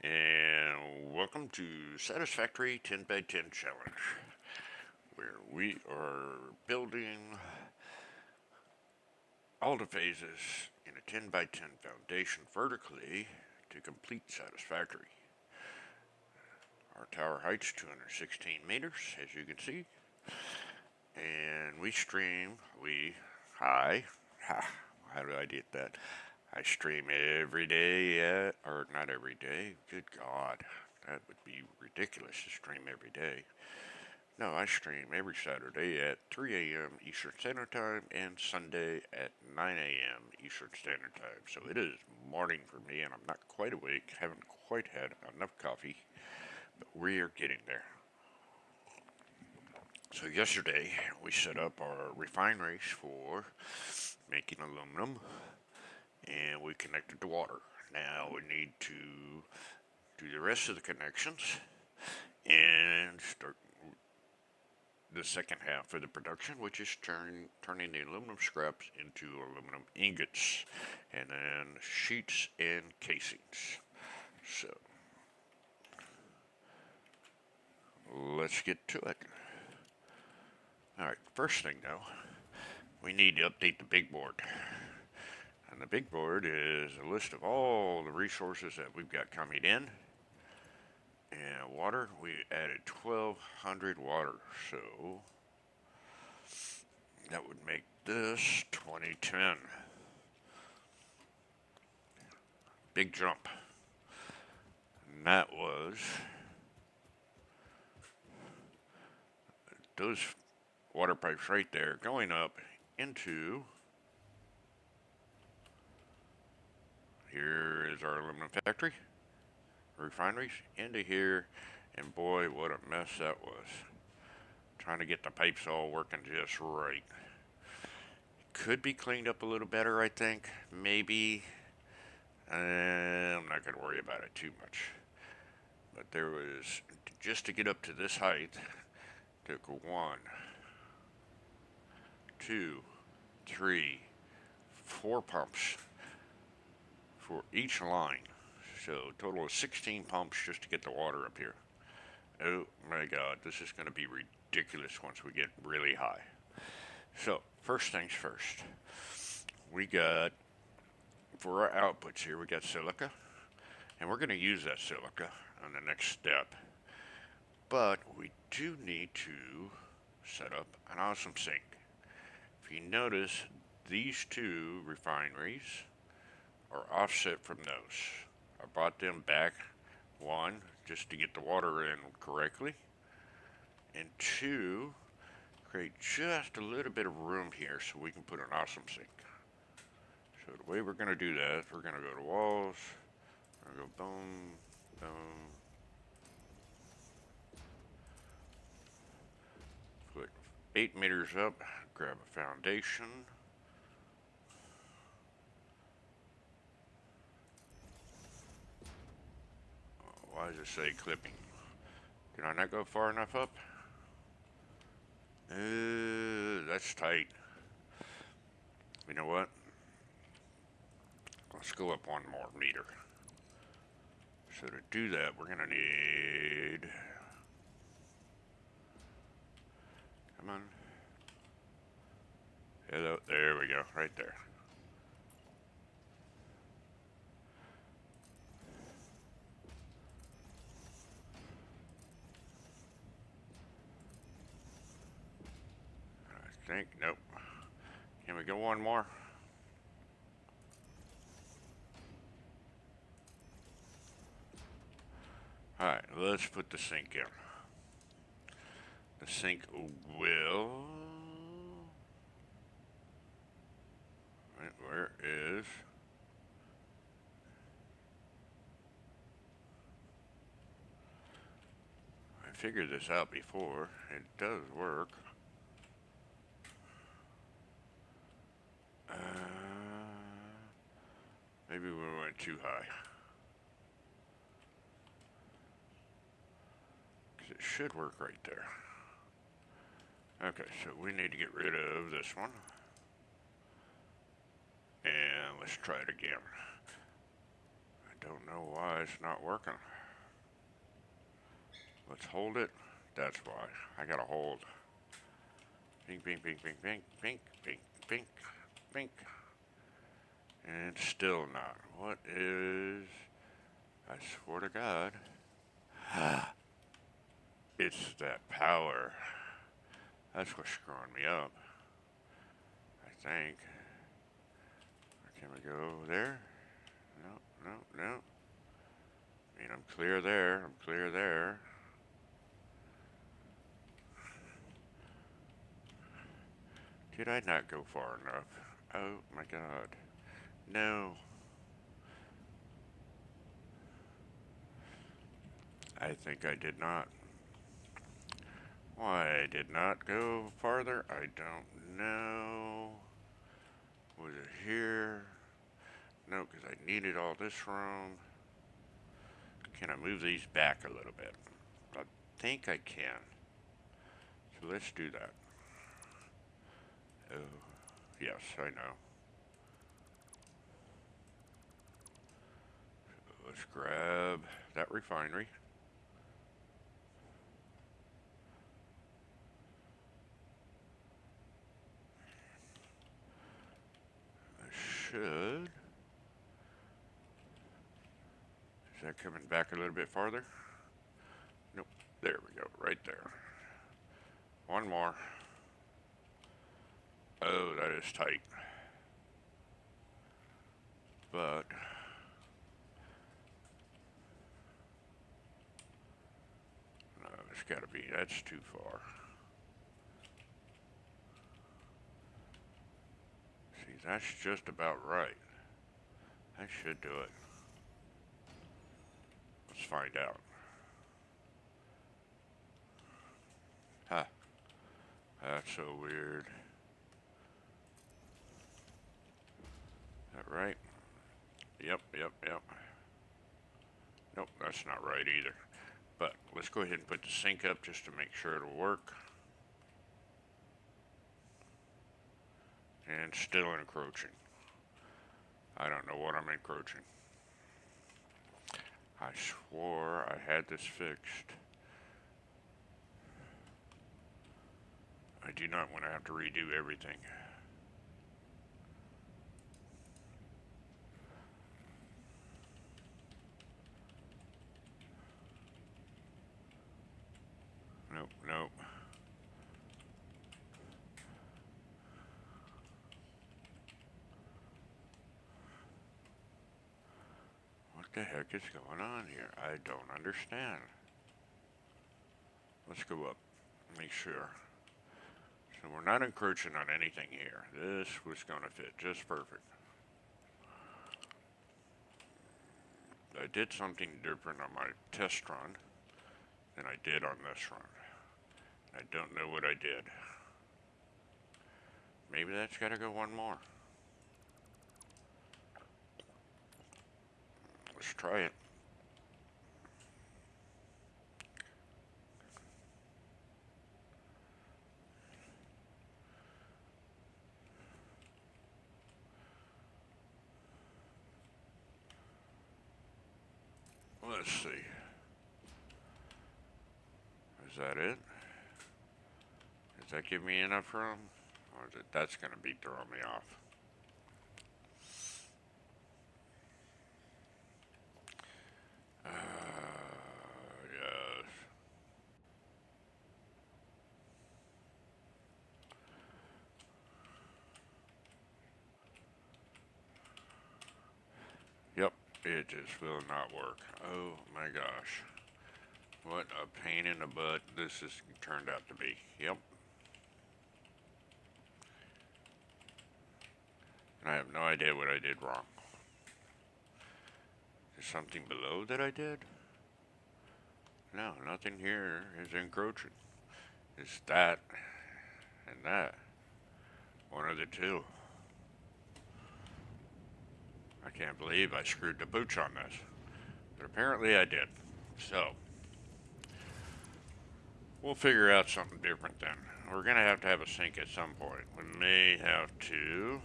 And welcome to Satisfactory 10 by 10 Challenge, where we are building all the phases in a 10 by 10 foundation vertically to complete Satisfactory. Our tower height's 216 meters, as you can see, and how do I get that? I stream every day or not every day, good God, that would be ridiculous to stream every day. No, I stream every Saturday at 3 a.m. Eastern Standard Time and Sunday at 9 a.m. Eastern Standard Time. So it is morning for me and I'm not quite awake, haven't quite had enough coffee, but we are getting there. So yesterday we set up our refineries for making aluminum and we connected to water. Now we need to do the rest of the connections and start the second half of the production, which is turning the aluminum scraps into aluminum ingots and then sheets and casings. So let's get to it. Alright, first thing though, we need to update the big board. And the big board is a list of all the resources that we've got coming in. And water, we added 1,200 water, so that would make this 2010. Big jump. And that was those water pipes right there going up into, here is our aluminum factory, refineries, into here, and boy, what a mess that was. Trying to get the pipes all working just right. Could be cleaned up a little better, I think, maybe. I'm not going to worry about it too much. But there was, just to get up to this height, took 1, 2, 3, 4 pumps for each line. So a total of 16 pumps just to get the water up here. Oh my God, this is going to be ridiculous once we get really high. So first things first, we got, for our outputs here, we got silica, and we're going to use that silica on the next step. But we do need to set up an awesome sink. If you notice, these two refineries are offset from those. I brought them back, 1, just to get the water in correctly, and 2, create just a little bit of room here so we can put an awesome sink. So the way we're going to do that, we're going to go to walls, we're going to go boom, boom, put 8 meters up, grab a foundation, why does it say clipping? Did I not go far enough up? That's tight. You know what? Let's go up 1 more meter. So to do that, we're going to need, come on. Hello, there we go, right there. I think, nope. Can we go 1 more? Alright, let's put the sink in. The sink will, where is, I figured this out before, it does work. Maybe we went too high. Because it should work right there. Okay, so we need to get rid of this one. And let's try it again. I don't know why it's not working. Let's hold it. That's why. I gotta hold. Pink, pink, pink, pink, pink, pink, pink, pink, pink. And still not. What is... I swear to God. It's that power. That's what's screwing me up. I think. Can we go there? No, no, no. I mean, I'm clear there. I'm clear there. Did I not go far enough? Oh my God. No. I think I did not. Why I did not go farther, I don't know. Was it here? No, because I needed all this room. Can I move these back a little bit? I think I can. So let's do that. Oh, yes, I know. Let's grab that refinery. I should. Is that coming back a little bit farther? Nope. There we go, right there. One more. Oh, that is tight. But no, it's gotta be, that's too far. See, that's just about right. I should do it. Let's find out. Huh. That's so weird. Is that right? Yep, yep, yep. Nope, that's not right either. But let's go ahead and put the sink up just to make sure it'll work. And still encroaching. I don't know what I'm encroaching. I swore I had this fixed. I do not want to have to redo everything. Nope, nope. What the heck is going on here? I don't understand. Let's go up. Make sure. So we're not encroaching on anything here. This was going to fit just perfect. I did something different on my test run than I did on this run. I don't know what I did. Maybe that's got to go one more. Let's try it. Let's see. Is that it? Does that give me enough room? Or is it, that's going to be throwing me off. Yes. Yep, it just will not work. Oh my gosh. What a pain in the butt this has turned out to be. Yep. And I have no idea what I did wrong. Is something below that I did? No, nothing here is encroaching. It's that and that. One of the two. I can't believe I screwed the pooch on this. But apparently I did. So, we'll figure out something different then. We're going to have a sink at some point. We may have to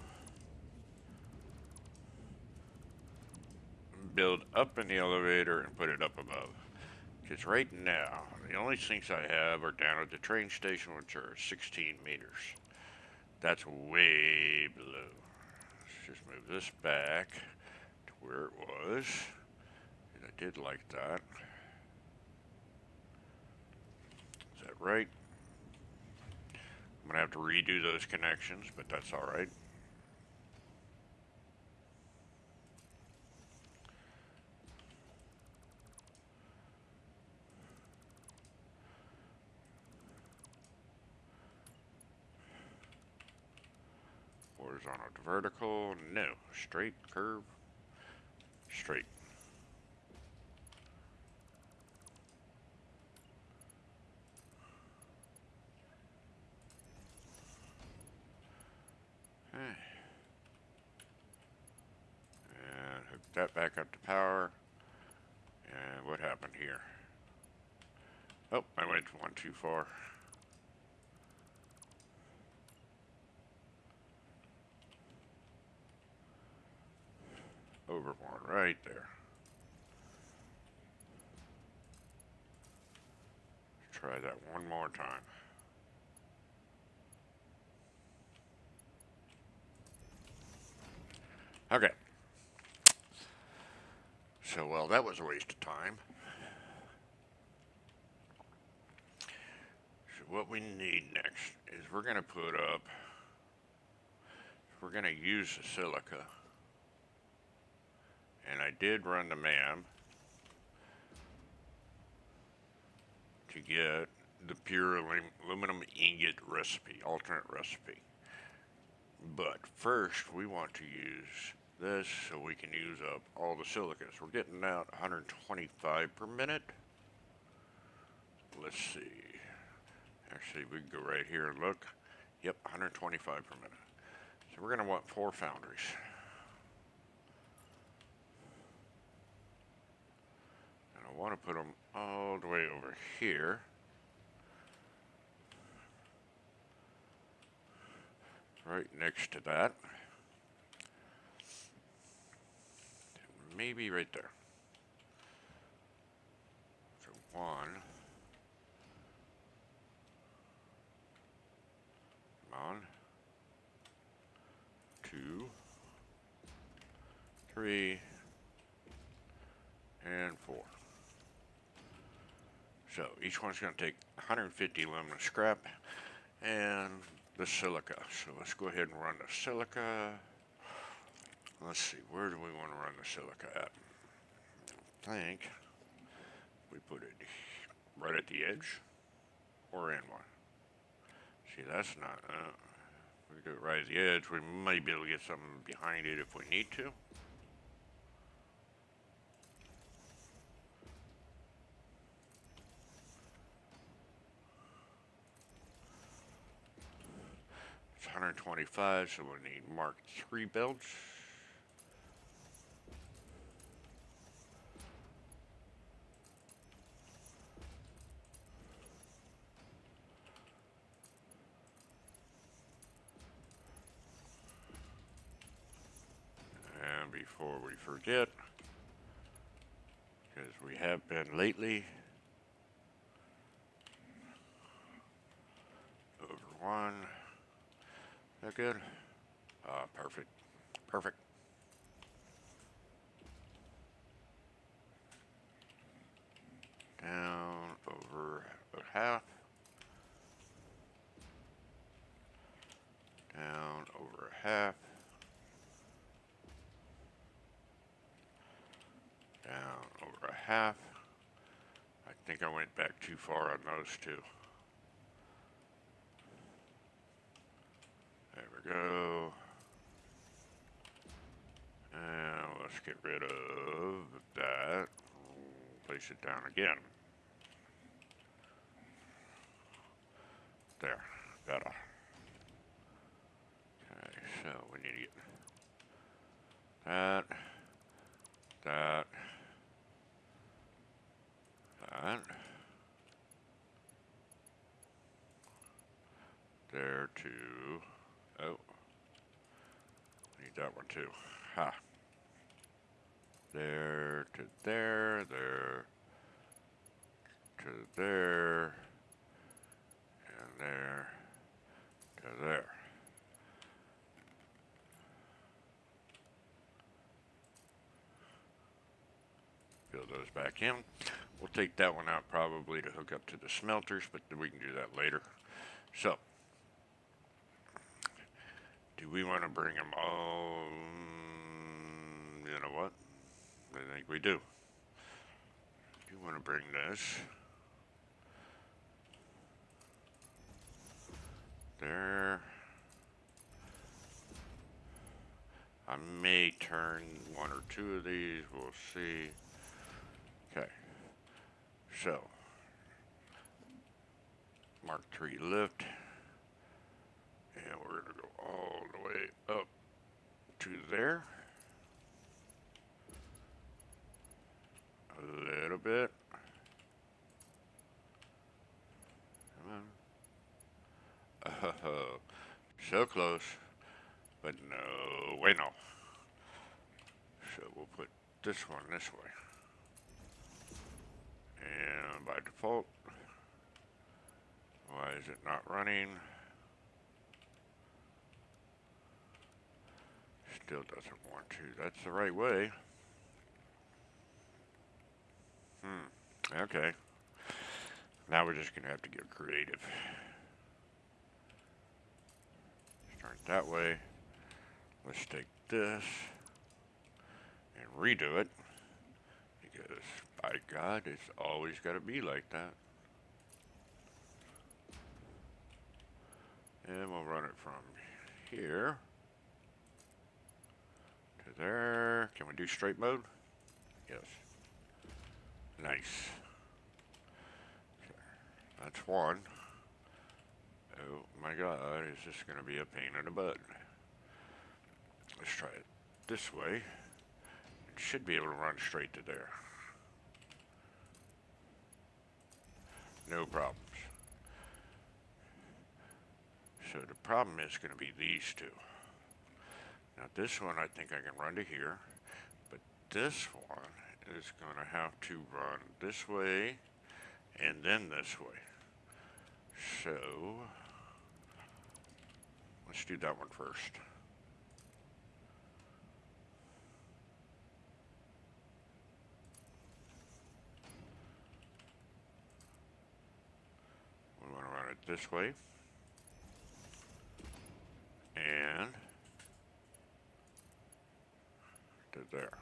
build up in the elevator and put it up above. Because right now, the only sinks I have are down at the train station, which are 16 meters. That's way below. Let's just move this back to where it was. And I did like that. Is that right? I'm going to have to redo those connections, but that's all right. Horizontal to vertical, no. Straight, curve, straight. And hook that back up to power. And what happened here? Oh, I went one too far. Overboard right there. Try that one more time. Okay. So, well, that was a waste of time. So what we need next is we're going to put up, we're going to use the silica. And I did run the MAM to get the pure aluminum ingot recipe, alternate recipe. But first, we want to use this so we can use up all the silicas. We're getting out 125 per minute. Let's see. Actually, we can go right here and look. Yep, 125 per minute. So we're going to want 4 foundries. And I want to put them all the way over here. Right next to that. Maybe right there. So 1. Come on. 2. 3. And 4. So each one's going to take 150 aluminum scrap and the silica. So let's go ahead and run the silica. Let's see, where do we want to run the silica at? I think we put it right at the edge or in one. See, that's not, if we do it right at the edge, we might be able to get something behind it if we need to. It's 125, so we need Mark III belts. And before we forget, because we have been lately, over 1. Is that good? Perfect. Perfect. Down over about half. Down over a half. Down over a half. I think I went back too far on those two. There we go. And let's get rid of that. Place it down again. There. Better. Okay, so we need to get that, that, that. There to, oh, need that one too. Ha. There to there, there to there, and there to there. Fill those back in. We'll take that one out probably to hook up to the smelters, but we can do that later. So, do we want to bring them all? You know what? I think we do. You want to bring this there. I may turn one or two of these. We'll see. Okay. So, Mark III lift. And we're going to go all the way up to there. A little bit. Come on. Oh, so close. But no, wait, no. So we'll put this one this way. And by default, why is it not running? Still doesn't want to. That's the right way. Okay. Now we're just going to have to get creative. Start that way. Let's take this and redo it. Because, by God, it's always got to be like that. And we'll run it from here to there. Can we do straight mode? Yes. Nice. Okay. That's one. Oh my God, is this going to be a pain in the butt? Let's try it this way. It should be able to run straight to there. No problems. So the problem is going to be these two. Now this one I think I can run to here, but this one is going to have to run this way and then this way. So let's do that one first. We want to run it this way. And to there.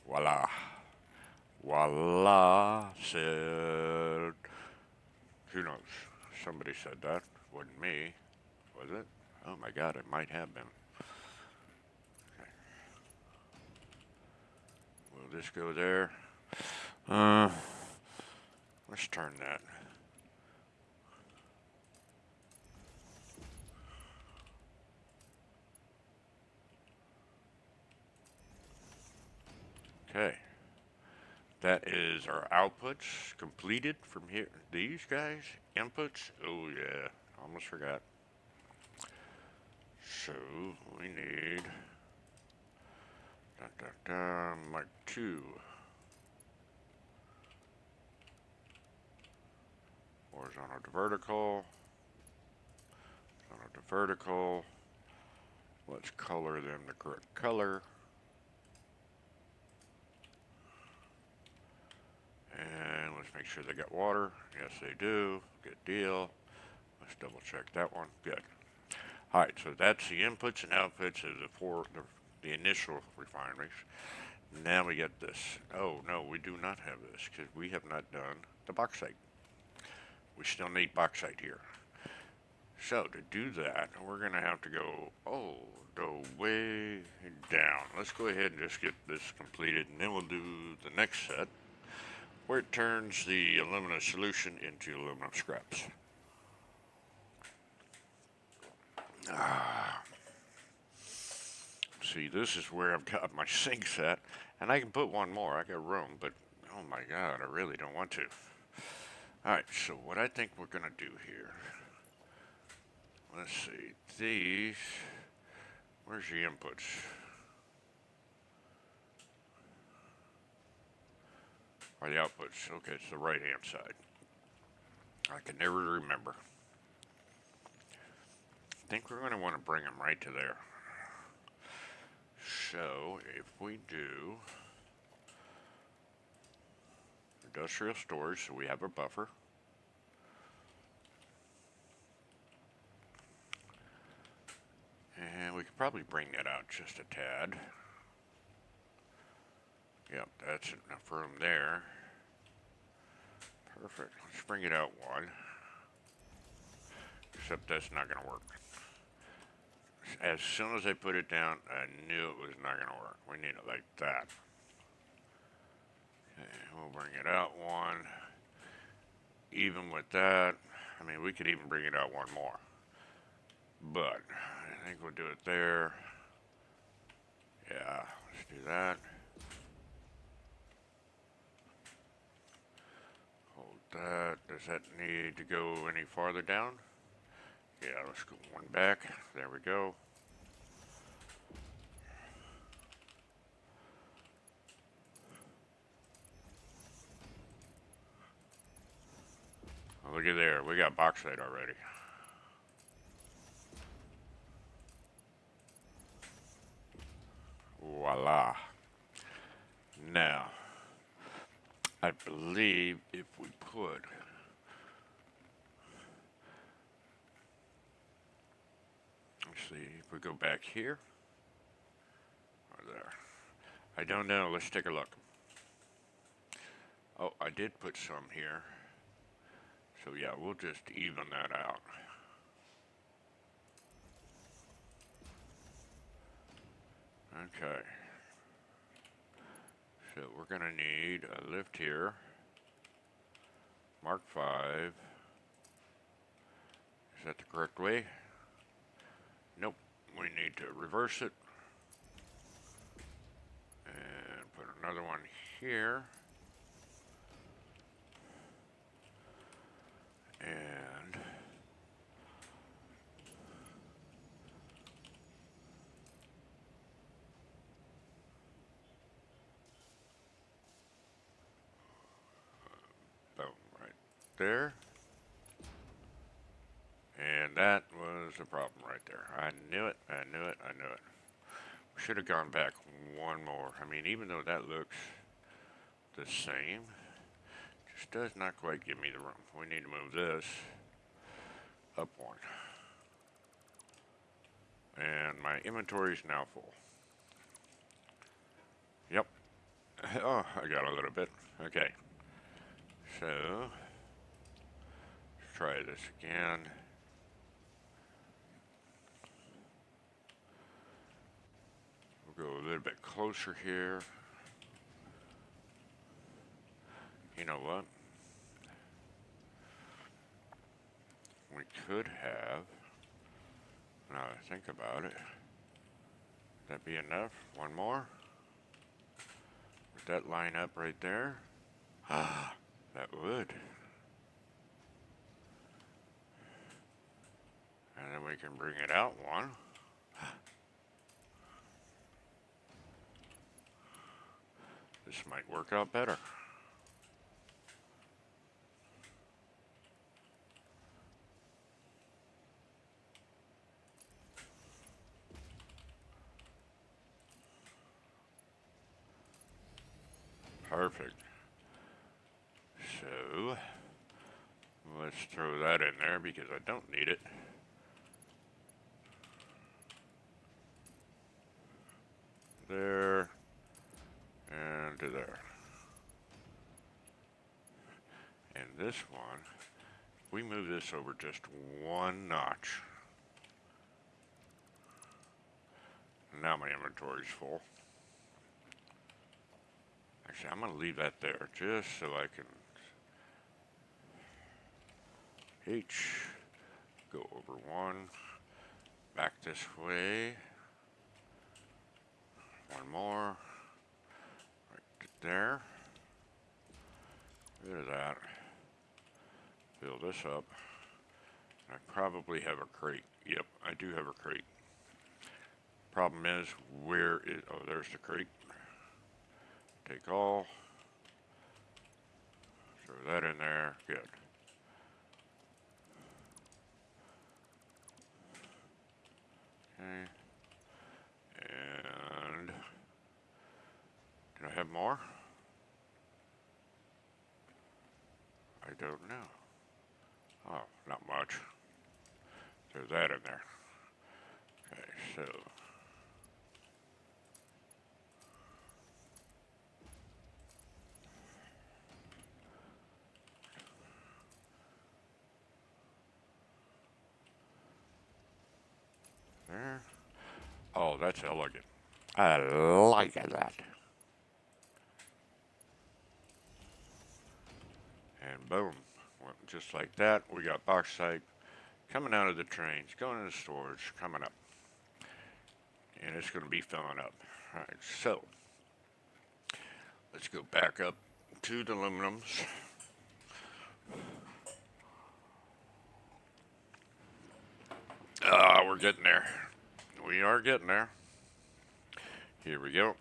Voila. Voila, said. Who knows? Somebody said that. Wasn't me, was it? Oh my God, it might have been. Okay. Will this go there? Let's turn that. Okay. That is our outputs completed from here. These guys, inputs, oh yeah, almost forgot. So we need Mark 2. Horizontal to vertical. Horizontal to vertical. Let's color them the correct color. And let's make sure they got water. Yes, they do. Good deal. Let's double check that one. Good. All right, so that's the inputs and outputs of the initial refineries. Now we get this. Oh, no, we do not have this because we have not done the bauxite. We still need bauxite here. So to do that, we're going to have to go all the way down. Let's go ahead and just get this completed, and then we'll do the next set, where it turns the aluminum solution into aluminum scraps. See, this is where I've got my sink set, and I can put one more. I got room, but oh my God, I really don't want to. All right, so what I think we're gonna do here, let's see, these, where's the inputs? Or the outputs. Okay, it's the right hand side. I can never remember. I think we're going to want to bring them right to there. So if we do industrial storage, so we have a buffer. And we could probably bring that out just a tad. Yep, that's enough room there. Perfect. Let's bring it out one. Except that's not going to work. As soon as I put it down, I knew it was not going to work. We need it like that. Okay, we'll bring it out one. Even with that, I mean, we could even bring it out one more. But I think we'll do it there. Yeah, let's do that. Hold that. Does that need to go any farther down? Yeah, let's go one back. There we go. Oh, look at there. We got bauxite already. Voila. Now, I believe if we put let's see, if we go back here or there. I don't know. Let's take a look. Oh, I did put some here. So yeah, we'll just even that out. Okay. So we're going to need a lift here. Mark 5. Is that the correct way? Nope. We need to reverse it. And put another one here. And boom, right there. And that was the problem right there. I knew it, I knew it, I knew it. We should have gone back one more. I mean, even though that looks the same, just does not quite give me the room. We need to move this up one. And my inventory is now full. Yep. Oh, I got a little bit. Okay. So, let's try this again. We'll go a little bit closer here. You know what? We could have, now that I think about it, would that be enough? One more? Would that line up right there? Ah, that would. And then we can bring it out one. This might work out better. Perfect. So, let's throw that in there because I don't need it. There, and to there. And this one, we move this over just one notch. Now my inventory's full. Actually, I'm going to leave that there just so I can go over one, back this way, one more, right there, rid of that, fill this up. I probably have a crate. Yep, I do have a crate. Problem is, where is, oh, there's the crate. Take all, Throw that in there. Good. Okay. And did I have more? I don't know. Oh, not much. Throw that in there. Okay, so there. Oh, that's elegant. I like that. And boom, just like that, we got bauxite coming out of the trains, going into storage, coming up. And it's going to be filling up. All right, so let's go back up to the aluminums. We're getting there. We are getting there. Here we go.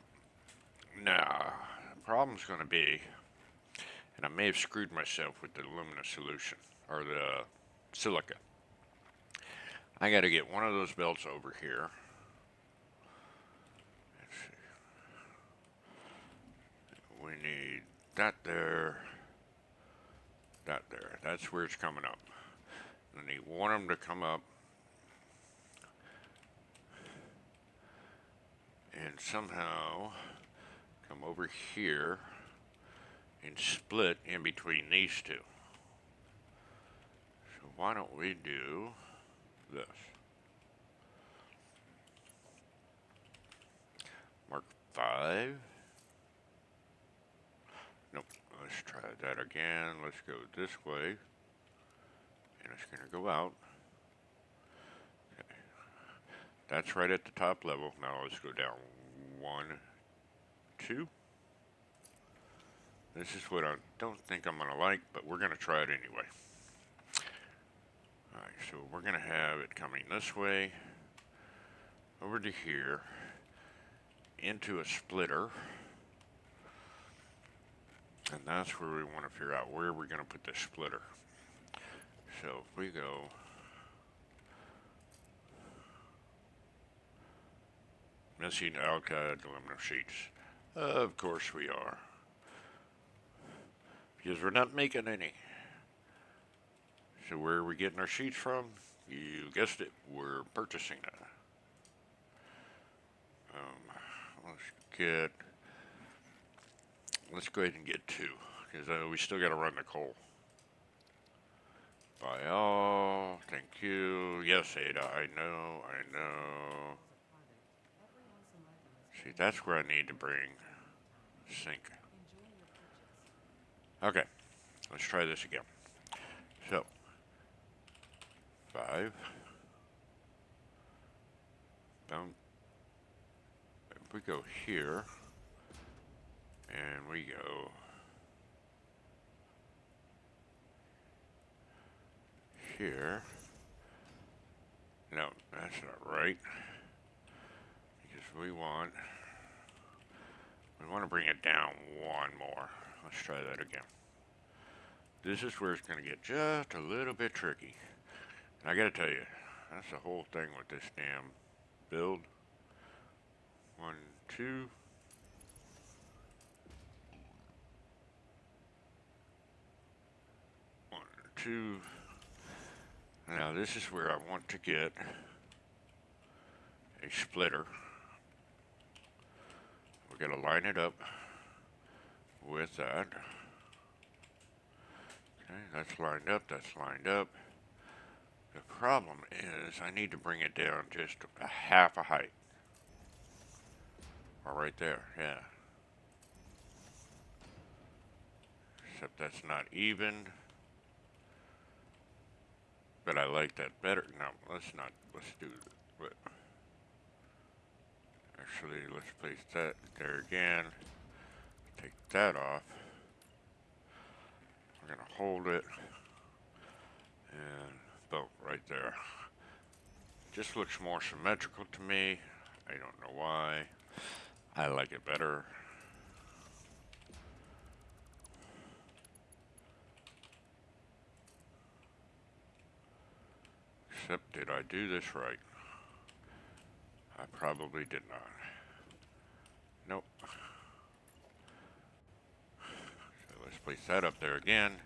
Now, the problem's going to be, and I may have screwed myself with the alumina solution, or the silica. I got to get one of those belts over here. Let's see. We need that there, that there. That's where it's coming up. And you want them to come up and somehow come over here and split in between these two. So why don't we do this? Mark 5. Nope, let's try that again. Let's go this way. And it's going to go out. Okay. That's right at the top level. Now let's go down 1, 2. This is what I don't think I'm going to like, but we're going to try it anyway. Alright, so we're going to have it coming this way, over to here, into a splitter. And that's where we want to figure out where we're going to put this splitter. So if we go missing alkyd aluminum sheets, of course we are, because we're not making any. So where are we getting our sheets from? You guessed it, we're purchasing that. Let's go ahead and get 2, because we still got to run the coal. Buy all, thank you. Yes, Ada, I know. See, that's where I need to bring sink. Okay, let's try this again. So, 5. Down. If we go here, and we go here. No, that's not right. Because we want to bring it down 1 more. Let's try that again. This is where it's going to get just a little bit tricky. And I got to tell you, that's the whole thing with this damn build. 1, 2. 1, 2. Now this is where I want to get a splitter. We're going to line it up with that. Okay, that's lined up, that's lined up. The problem is I need to bring it down just a half a height. Or right there, yeah. Except that's not even. But I like that better. No, let's do it. Actually, let's place that there again. Take that off. We're going to hold it. And boom, right there. Just looks more symmetrical to me. I don't know why. I like it better. Except, did I do this right? I probably did not. Nope. So let's place that up there again.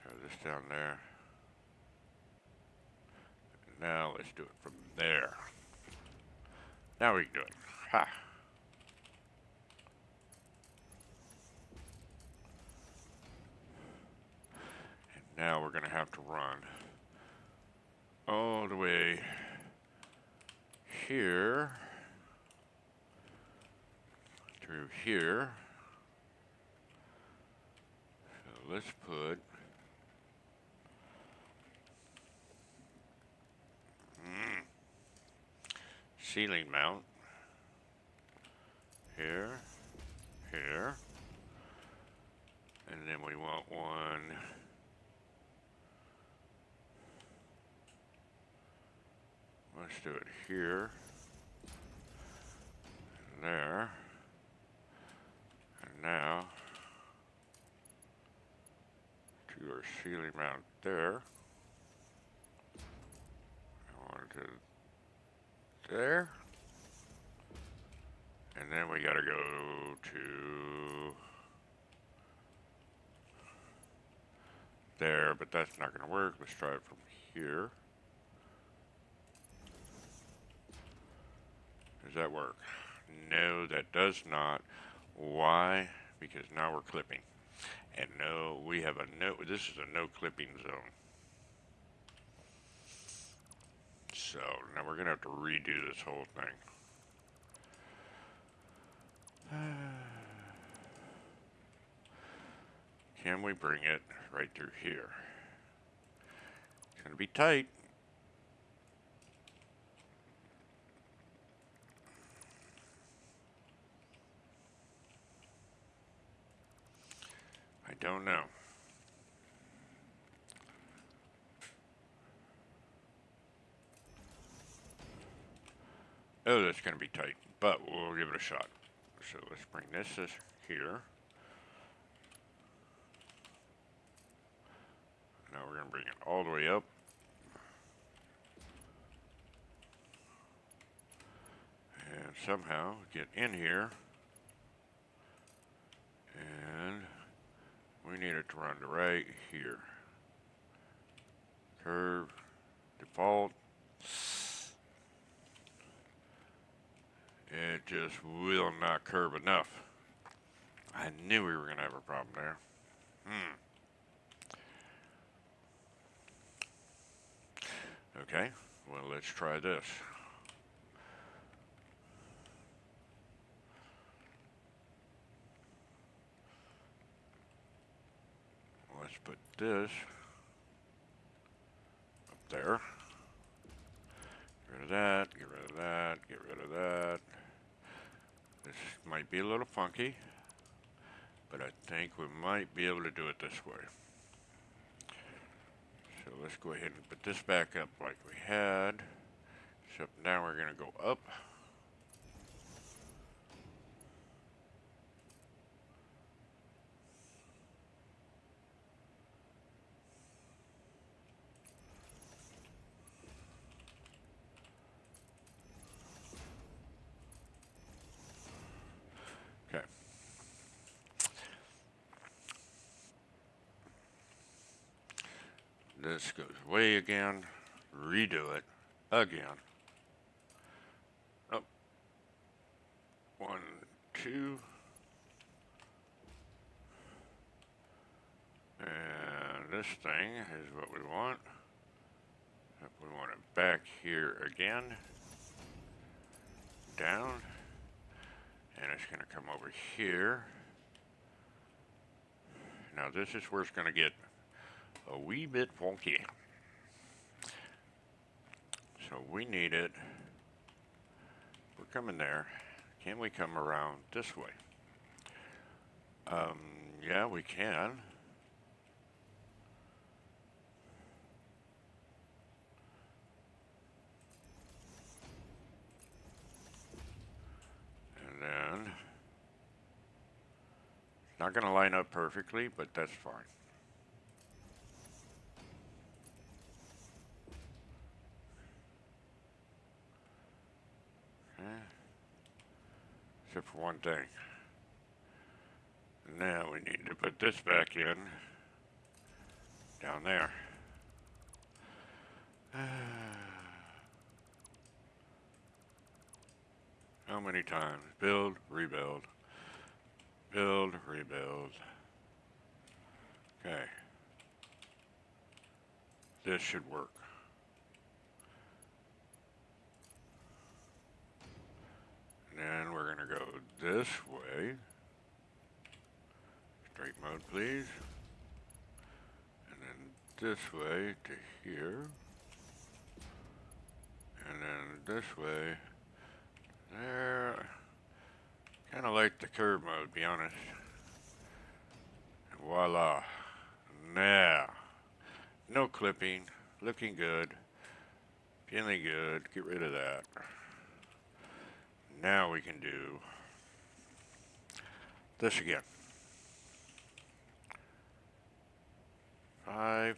Throw this down there. Now let's do it from there. Now we can do it. Ha! And now we're going to have to run all the way here through here. So let's put ceiling mount here, here, and then we want one let's do it here, and there, and now to our ceiling mount there, one to there, and then we gotta go to there, but that's not gonna work. Let's try it from here. Does that work? No, that does not. Why? Because now we're clipping. And no, we have a no, this is a no clipping zone. So now we're gonna have to redo this whole thing. Can we bring it right through here? It's gonna be tight. I don't know. Oh, that's gonna be tight, but we'll give it a shot. So let's bring this here. Now we're gonna bring it all the way up. And somehow get in here. And we need it to run right here. Curve, default. It just will not curve enough. I knew we were going to have a problem there. Okay, well, let's try this. Let's put this up there. Get rid of that, get rid of that, get rid of that. This might be a little funky, but I think we might be able to do it this way. So let's go ahead and put this back up like we had. Except now we're going to go up. Okay. This goes away again. Redo it again. Up. 1, 2. And this thing is what we want. We want it back here again. Down. And it's going to come over here. Now this is where it's going to get a wee bit funky. So we need it. We're coming there. Can we come around this way? Yeah, we can. And then, it's not going to line up perfectly, but that's fine. except for one thing. Now we need to put this back in, down there. How many times? Build, rebuild. Build, rebuild. Okay. This should work. And then we're going to go this way. Straight mode, please. And then this way to here. And then this way. There. Kind of like the curve mode, be honest. And voila. Now. No clipping. Looking good. Feeling good. Get rid of that. Now we can do this again. 5.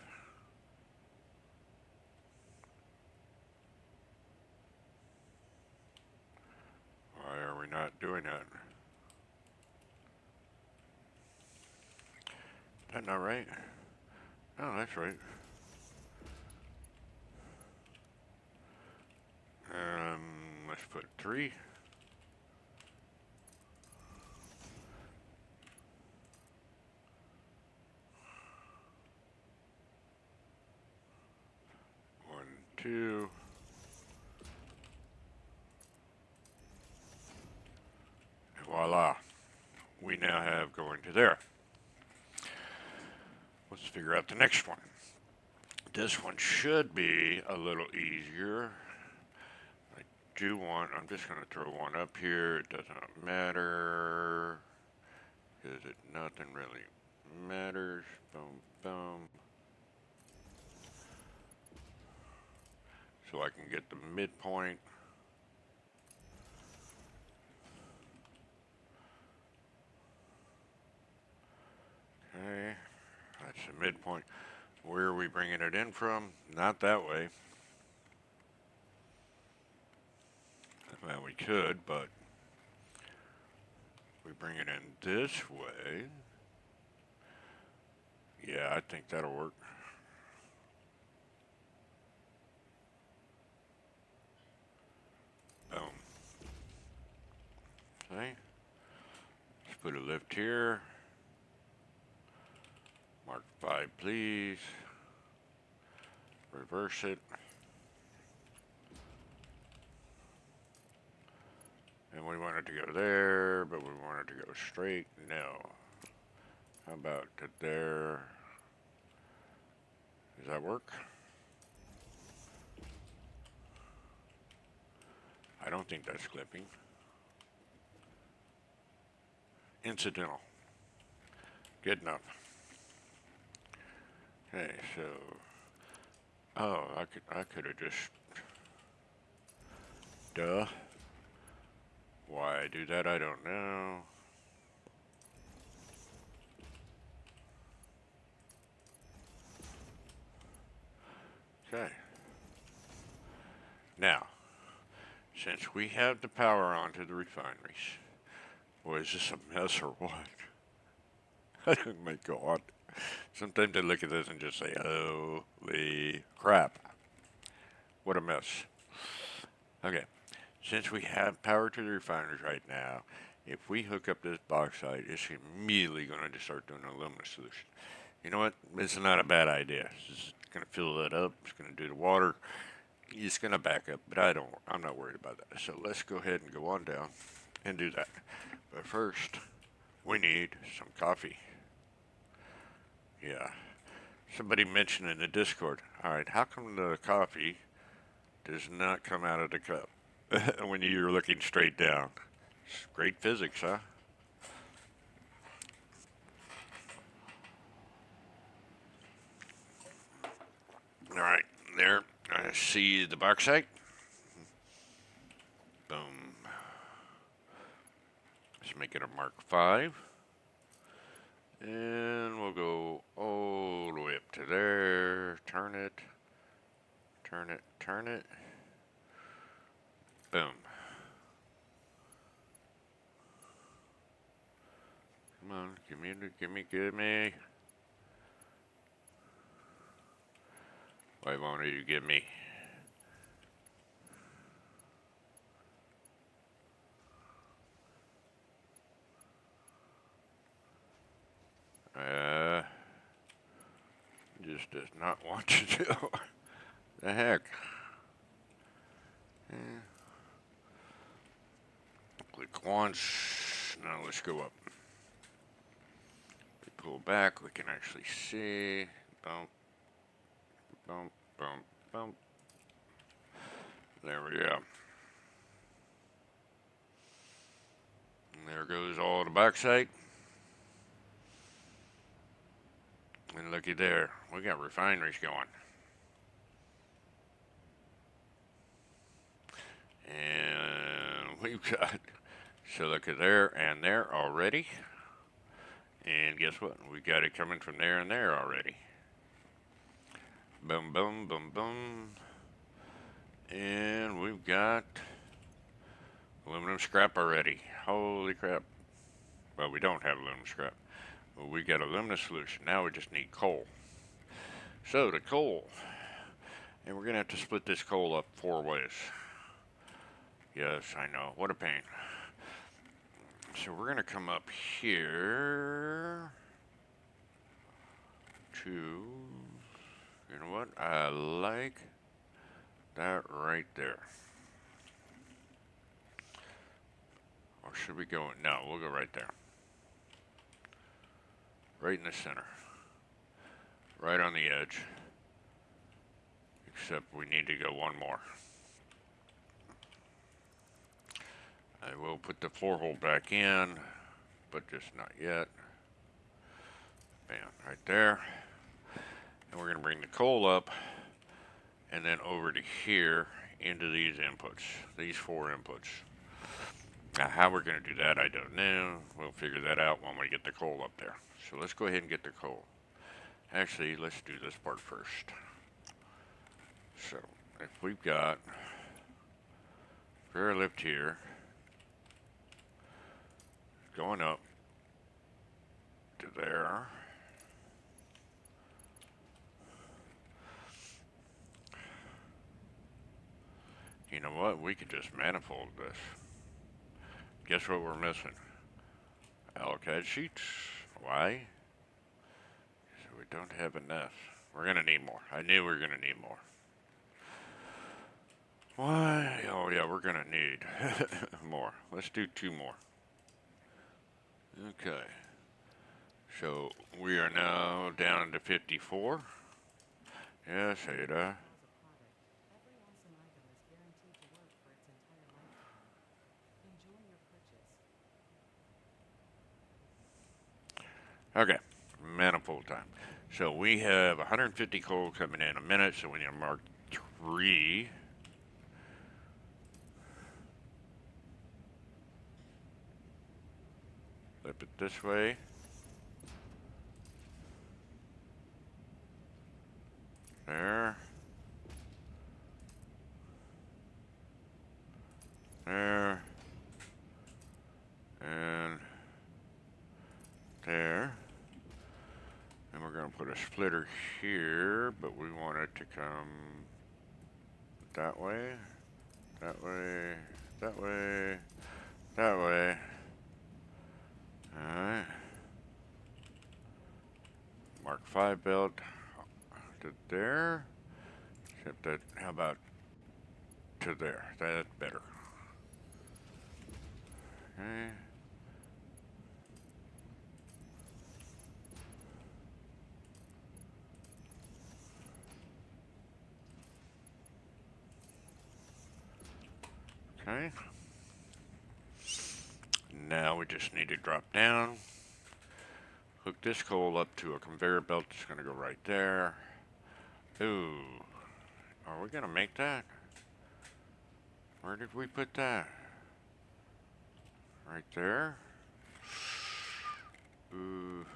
Why are we not doing that? Is that not right? Oh, that's right. Let's put 3. One, 2. And voila. We now have going to there. Let's figure out the next one. This one should be a little easier. I'm just going to throw one up here. It does not matter. Because nothing really matters. Boom, boom. So I can get the midpoint. Okay. That's the midpoint. Where are we bringing it in from? Not that way. Well, we could, but we bring it in this way. Yeah, I think that'll work. Boom. Okay. Let's put a lift here. Mark 5, please. Reverse it. And we want it to go there, but we want it to go straight. No. How about to there? Does that work? I don't think that's clipping. Incidental. Good enough. Okay, so I could have just duh. Why I do that, I don't know. Okay. Now, since we have the power on to the refineries, boy, is this a mess or what? Oh my God. Sometimes I look at this and just say, holy crap. What a mess. Okay. Since we have power to the refineries right now, if we hook up this bauxite, it's immediately going to start doing an aluminum solution. You know what? It's not a bad idea. It's going to fill that up. It's going to do the water. It's going to back up, but I'm not worried about that. So let's go ahead and go on down and do that. But first, we need some coffee. Yeah. Somebody mentioned in the Discord, all right, how come the coffee does not come out of the cup when you're looking straight down? It's great physics, huh? All right, there. I see the bauxite. Boom. Let's make it a Mark 5. And we'll go all the way up to there. Turn it. Turn it. Turn it. Boom. Come on, give me. Why won't you give me? Just does not want to do. The heck? Yeah. Click once. Now let's go up. We pull back. We can actually see. Bump, bump, bump, bump. There we go. And there goes all the backside. And looky there. We got refineries going. And we've got, so look at there and there already. And guess what? We got it coming from there and there already. Boom, boom, boom, boom. And we've got aluminum scrap already. Holy crap. Well, we don't have aluminum scrap. Well, we got aluminum solution. Now we just need coal. So the coal. And we're going to have to split this coal up 4 ways. Yes, I know. What a pain. So we're going to come up here to, you know what? I like that right there. Or should we go? No, we'll go right there. Right in the center. Right on the edge. Except we need to go one more. I will put the floor hole back in, but just not yet. Bam, right there. And we're going to bring the coal up and then over to here into these inputs, these 4 inputs. Now, how we're going to do that, I don't know. We'll figure that out when we get the coal up there. So let's go ahead and get the coal. Actually, let's do this part first. So, if we've got fair lift here, going up to there. You know what? We could just manifold this. Guess what we're missing? Allocated sheets. Why? So we don't have enough. We're going to need more. I knew we were going to need more. Why? Oh yeah, we're going to need more. Let's do 2 more. Okay. So we are now down to 54. Yes, Ada. Okay, manifold time. So we have 150 coal coming in a minute, so we need to mark 3. Flip it this way. There. There. And there. And we're going to put a splitter here, but we want it to come that way, that way, that way, that way. Alright. Mark 5 belt to there. Except that, how about to there? That's better. Okay. Okay. Now we just need to drop down. Hook this coal up to a conveyor belt that's going to go right there. Ooh. Are we going to make that? Where did we put that? Right there? Ooh.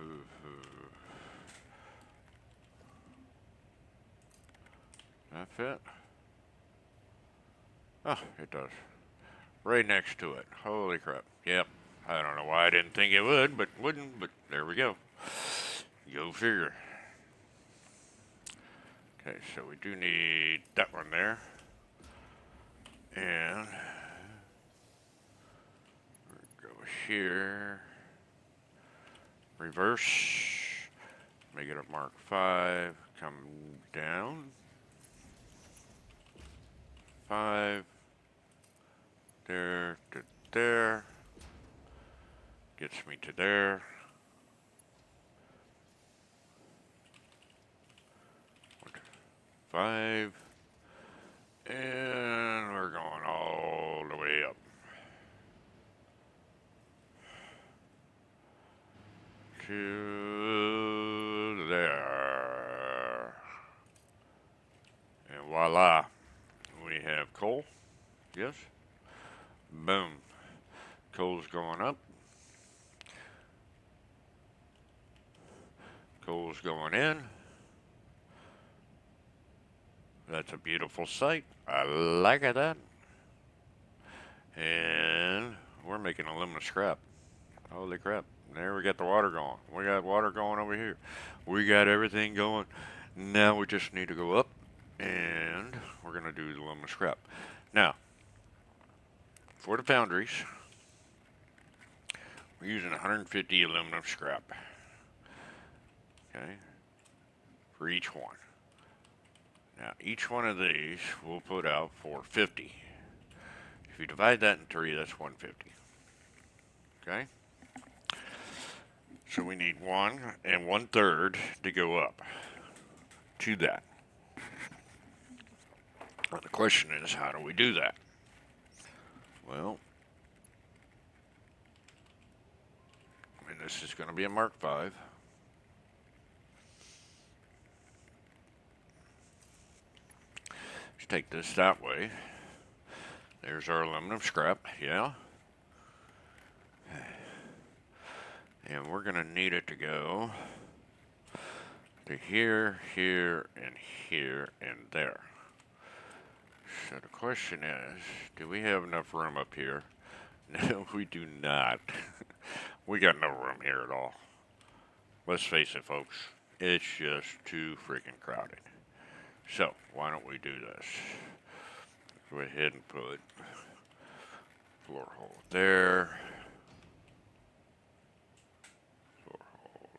That fit? Oh, it does. Right next to it. Holy crap. Yep. I don't know why I didn't think it would, but wouldn't. But there we go. Go figure. Okay, so we do need that one there. And go here. Reverse. Make it a Mark 5. Come down. 5. There to there. Gets me to there. 5. And we're going all the way up. To there. And voila. We have coal. Yes. Boom. Coal's going up. Coal's going in. That's a beautiful sight. I like it that. And we're making aluminum scrap. Holy crap. There we got the water going. We got water going over here. We got everything going. Now we just need to go up and we're going to do the aluminum scrap. Now, for the foundries, we're using 150 aluminum scrap. Okay, for each one. Now, each one of these will put out 450. If you divide that in 3, that's 150. Okay? So we need 1 1/3 to go up to that. Well, the question is, how do we do that? Well, and this is going to be a Mark 5. Let's take this that way. There's our aluminum scrap, yeah. And we're going to need it to go to here, here, and here, and there. So the question is, do we have enough room up here? No, we do not. We got no room here at all. Let's face it, folks. It's just too freaking crowded. So, why don't we do this? Go ahead and put floor hole there. Floor hole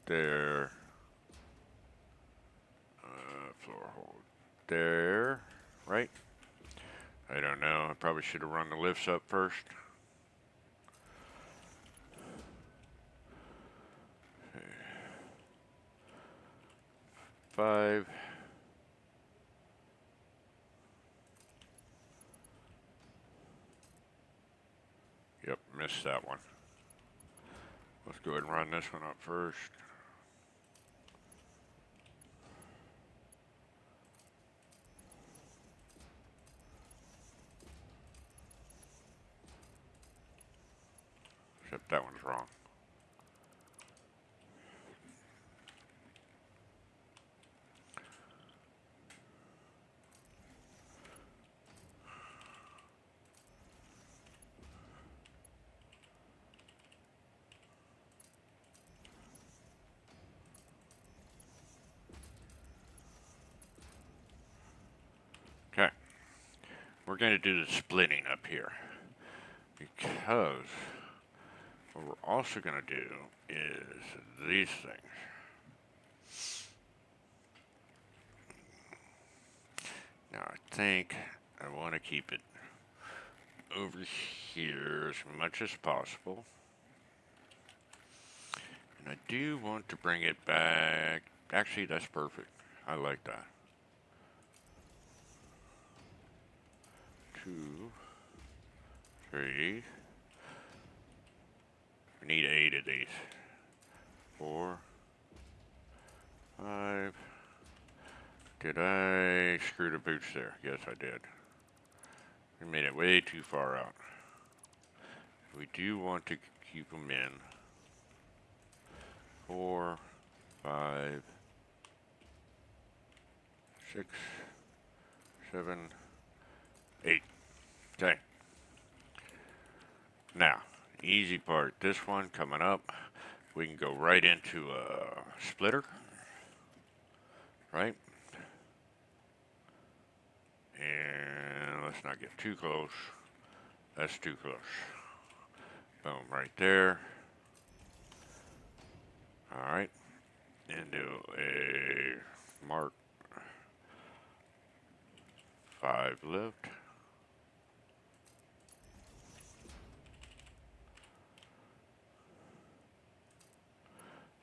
there. Floor hole there. Right? I don't know. I probably should have run the lifts up first. Okay. 5. Yep, missed that one. Let's go ahead and run this one up first. Except that one's wrong. Okay. We're going to do the splitting up here. Because what we're also going to do is these things. Now I think I want to keep it over here as much as possible. And I do want to bring it back. Actually, that's perfect. I like that. 2, 3. We need 8 of these. 4, 5. Did I screw the boots there? Yes, I did. We made it way too far out. We do want to keep them in. 4, 5, 6, 7, 8. Okay. Now, easy part. This one coming up, we can go right into a splitter, right? And let's not get too close. That's too close. Boom, right there. All right, and do a Mark 5 lift.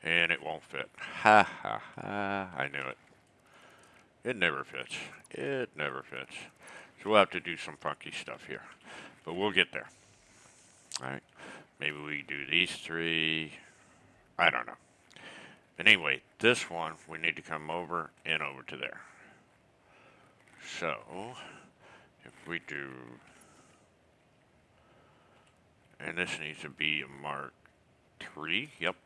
And it won't fit. Ha ha ha, I knew it. It never fits. It never fits. So we'll have to do some funky stuff here. But we'll get there. Alright. Maybe we do these three. I don't know. But anyway, this one we need to come over and over to there. So if we do, and this needs to be a Mark 3. Yep.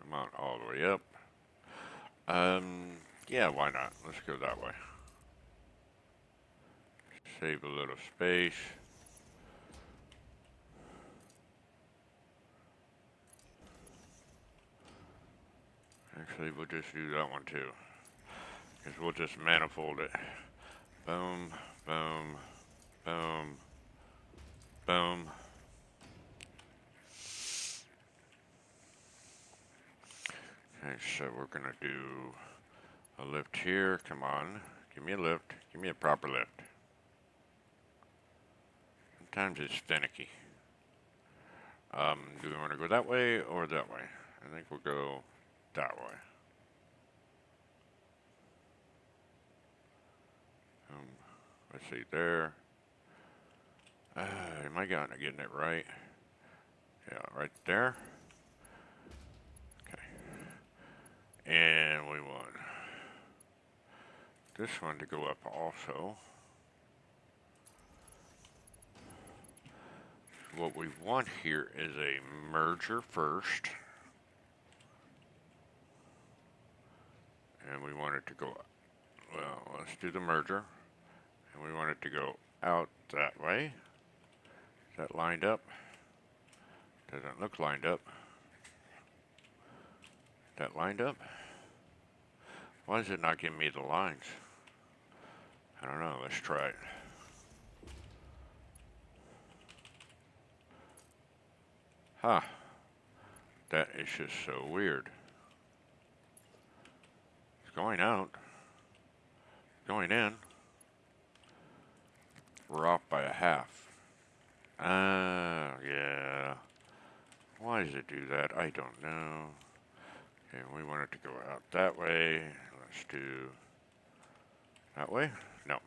Come on, all the way up. Yeah, why not? Let's go that way. Save a little space. Actually, we'll just do that one too. Because we'll just manifold it. Boom, boom, boom, boom. Okay, so we're going to do a lift here. Come on. Give me a lift. Give me a proper lift. Sometimes it's finicky. Do we want to go that way or that way? I think we'll go that way. Let's see there. Am I getting it right? Yeah, right there. Okay. And we want this one to go up also. What we want here is a merger first. And we want it to go, well, let's do the merger. And we want it to go out that way. Is that lined up? Doesn't look lined up. Is that lined up? Why is it not giving me the lines? I don't know. Let's try it. Huh. That is just so weird. It's going out. Going in. We're off by a half. Yeah. Why does it do that? I don't know. Okay, we want it to go out that way. Let's do that way. No.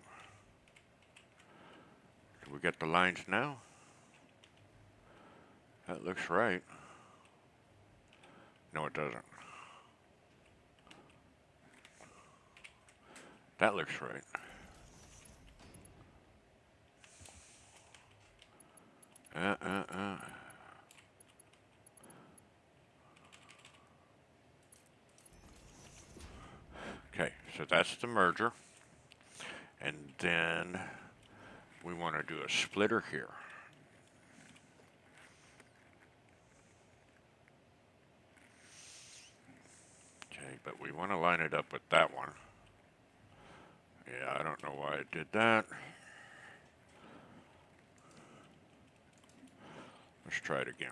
Do we get the lines now? That looks right. No, it doesn't. That looks right. Okay, so that's the merger. And then we want to do a splitter here. Okay, but we want to line it up with that one. Yeah, I don't know why it did that. Let's try it again.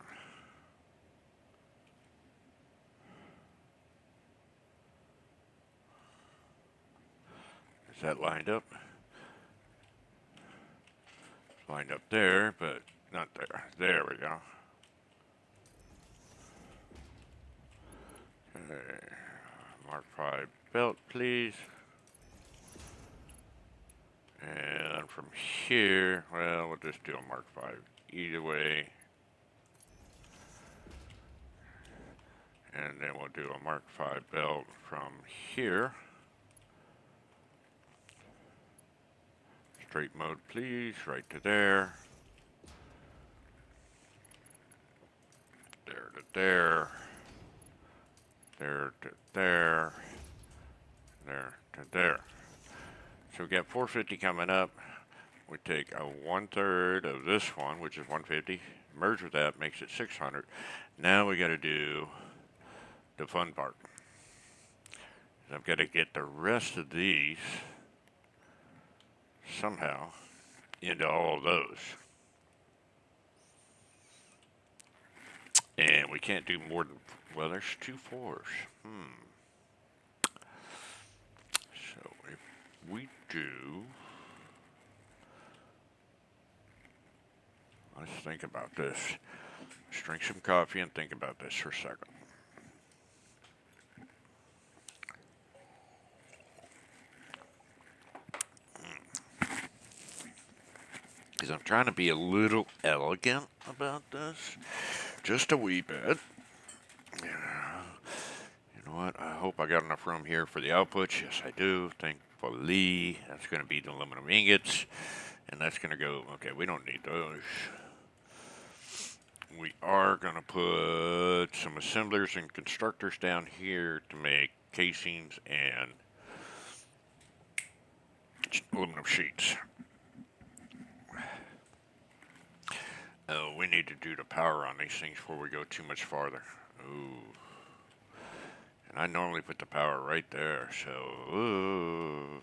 Is that lined up? It's lined up there, but not there. There we go. Okay. Mark 5 belt, please. And from here, well, we'll just do a Mark 5 either way. And then we'll do a Mark 5 belt from here. Straight mode, please, right to there. There to there. There to there. There to there. So we got 450 coming up. we take a 1/3 of this one, which is 150, merge with that, makes it 600. Now we got to do the fun part. I've got to get the rest of these somehow into all of those. And we can't do more than, well, there's 2 4s. So if we do, let's think about this. Let's drink some coffee and think about this for a second. Because I'm trying to be a little elegant about this. Just a wee bit. You know what? I hope I got enough room here for the outputs. Yes, I do. Thankfully. That's going to be the aluminum ingots. And that's going to go, okay, we don't need those. We are going to put some assemblers and constructors down here to make casings and aluminum sheets. Oh, we need to do the power on these things before we go too much farther. Ooh. And I normally put the power right there, so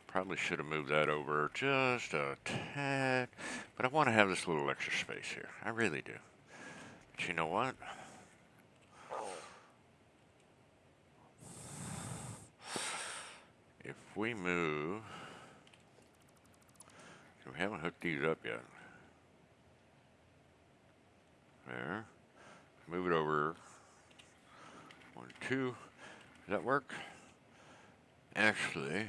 probably should have moved that over just a tad. But I want to have this little extra space here. I really do. But you know what? If we move, we haven't hooked these up yet. There. Move it over. 1, 2. Does that work? Actually,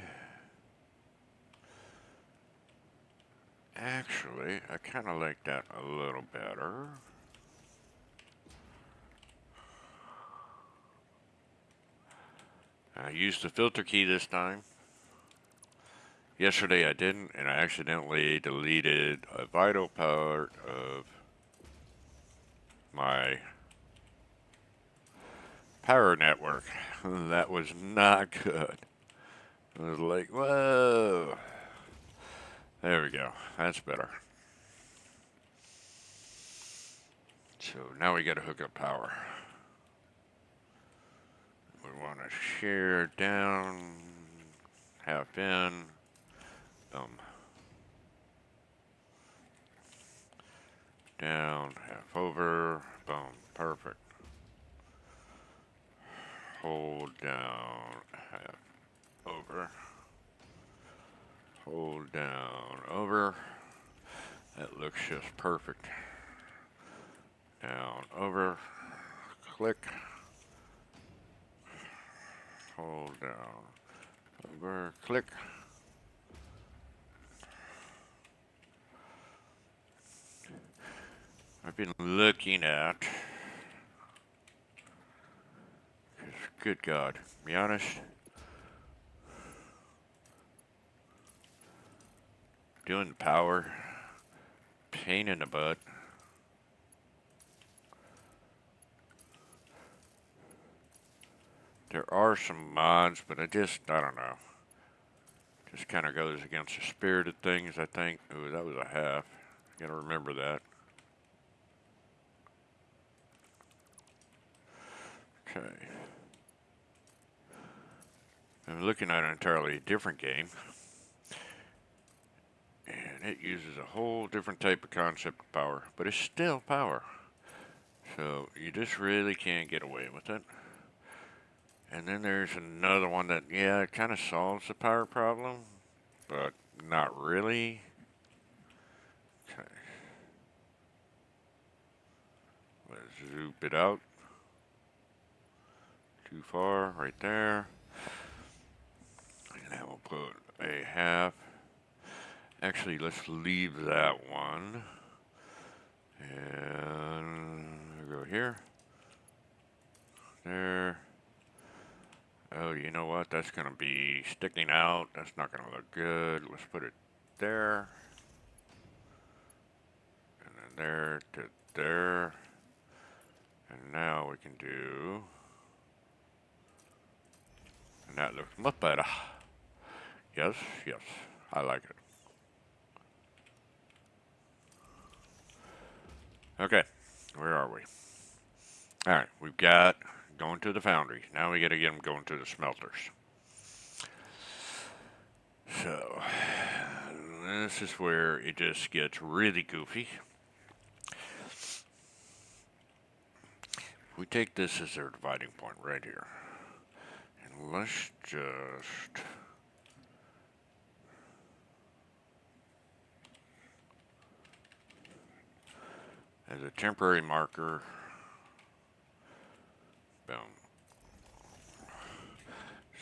I kind of like that a little better. I used the filter key this time. Yesterday I didn't, and I accidentally deleted a vital part of my power network. That was not good. I was like, whoa. There we go. That's better. So now we got to hook up power. We want to shear down, half in, down, half over, boom, perfect. Hold down, half over. Hold down, over. That looks just perfect. Down, over, click. Hold down, over, click. I've been looking at, good God, to be honest, doing power, pain in the butt. There are some mods, but I don't know. Just kind of goes against the spirit of things, I think. Ooh, that was a half. Gotta remember that. Okay. I'm looking at an entirely different game. And it uses a whole different type of concept of power, but it's still power. So you just really can't get away with it. And then there's another one that, yeah, it kind of solves the power problem, but not really. Okay. Let's zoom it out. Too far, right there. And then we'll put a half. Actually, let's leave that one. And we'll go here. There. Oh, you know what? That's going to be sticking out. That's not going to look good. Let's put it there. And then there to there. And now we can do... And that looks much better. Yes, yes. I like it. Okay, where are we? All right, we've got going to the foundry. Now we got to get them going to the smelters. So this is where it just gets really goofy. We take this as our dividing point right here. And let's just as a temporary marker, boom.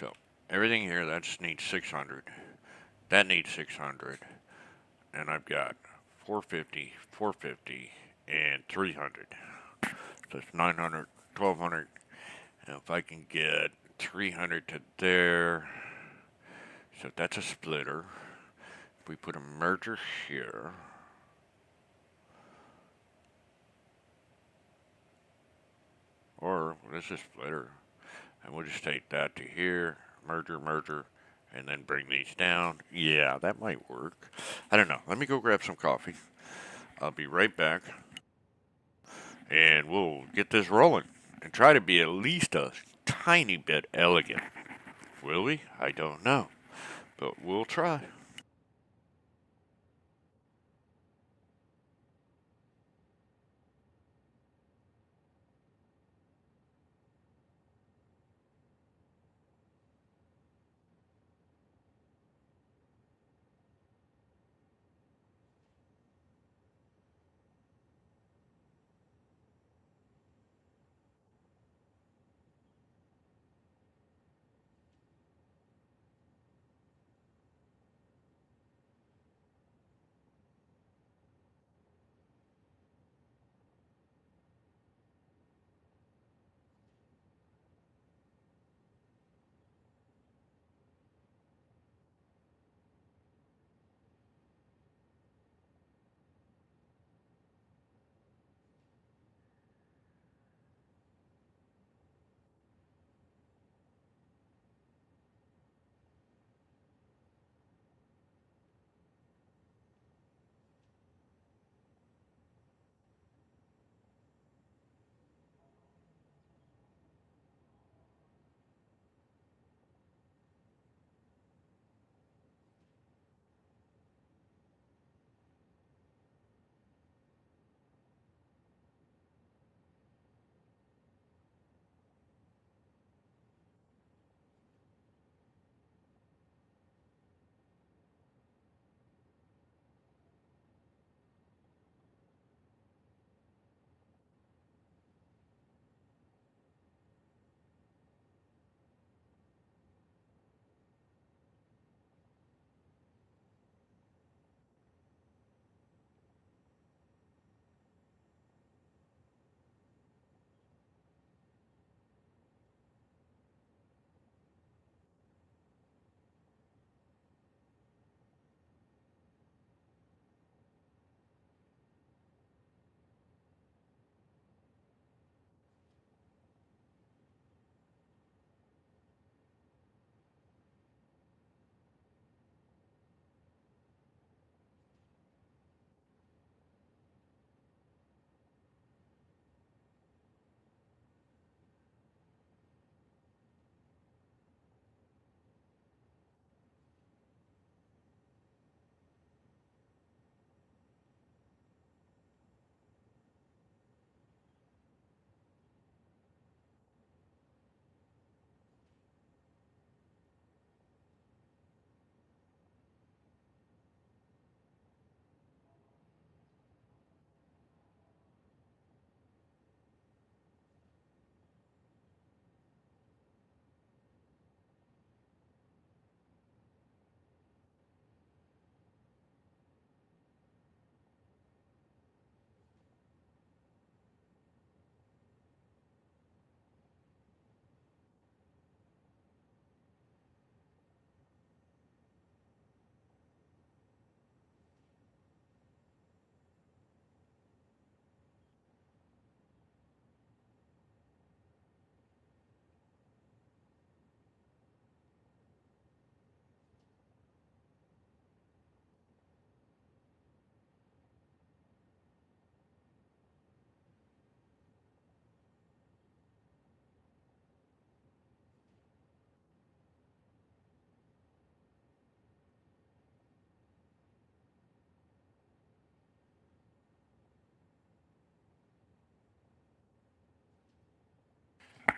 So everything here that needs 600. That needs 600. And I've got 450, 450, and 300. So it's 900, 1200. And if I can get 300 to there, so that's a splitter. If we put a merger here, or this is splitter, and we'll just take that to here, merger, merger, and then bring these down. Yeah, that might work. I don't know. Let me go grab some coffee. I'll be right back, and we'll get this rolling and try to be at least a tiny bit elegant. Will we? I don't know, but we'll try.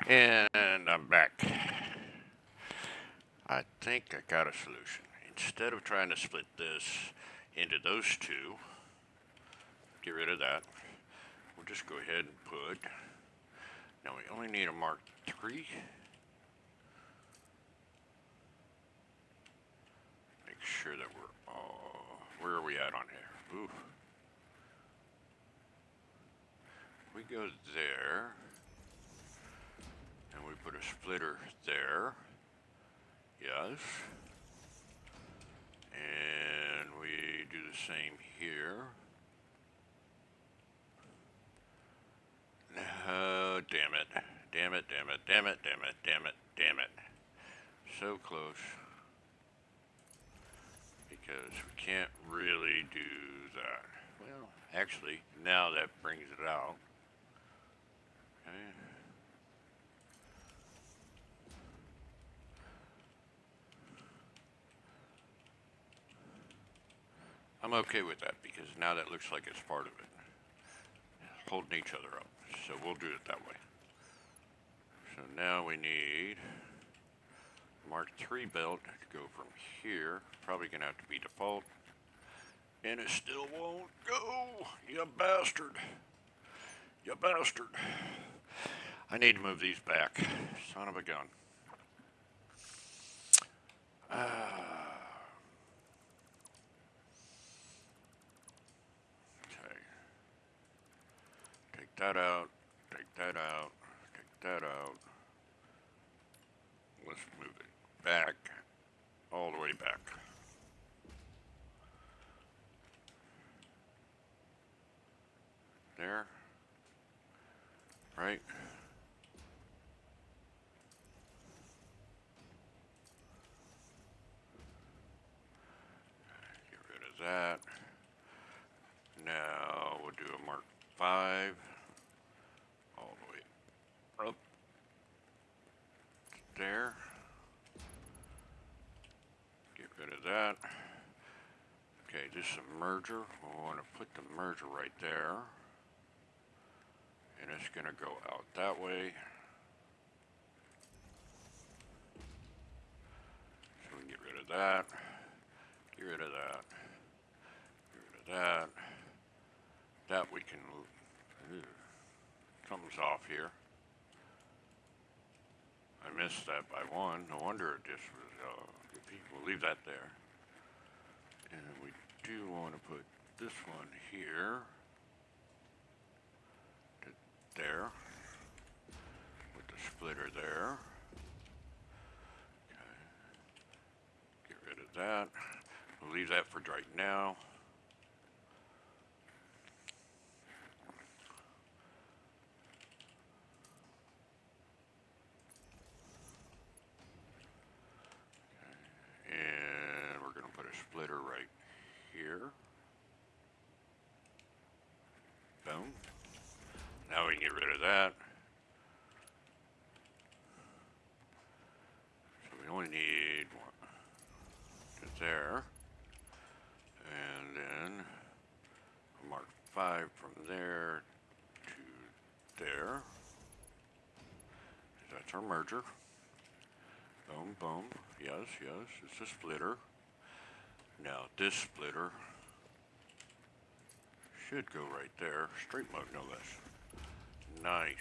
And I'm back. I think I got a solution. Instead of trying to split this into those two, get rid of that. We'll just go ahead and put, now we only need a Mark III. Make sure that we're all, where are we at on here? Ooh. We go there, and we put a splitter there. Yes. And we do the same here. No, damn it. Damn it, damn it, damn it, damn it, damn it, damn it. So close. Because we can't really do that. Well, actually, now that brings it out. Okay. I'm okay with that because now that looks like it's part of it. Holding each other up. So we'll do it that way. So now we need Mark III belt to go from here. Probably gonna have to be default. And it still won't go. You bastard. You bastard. I need to move these back. Son of a gun. Okay. Take that out. Take that out. Take that out. Let's move it back. All the way back. There. Right. Get rid of that. Now we'll do a Mark V. All the way up. There. Get rid of that. Okay, this is a merger. We want to put the merger right there. And it's going to go out that way. So we can get rid of that. Get rid of that. Get rid of that. That we can... something's off here. I missed that by one. No wonder it just was... we'll leave that there. And we do want to put this one here. To there. With the splitter there. Okay. Get rid of that. We'll leave that for right now. And we're going to put a splitter right here. Boom. Now we can get rid of that. So we only need one to there. And then a Mark V from there to there. That's our merger. Boom, boom. Yes, yes, it's a splitter. Now this splitter should go right there. Straight mode, no less. Nice.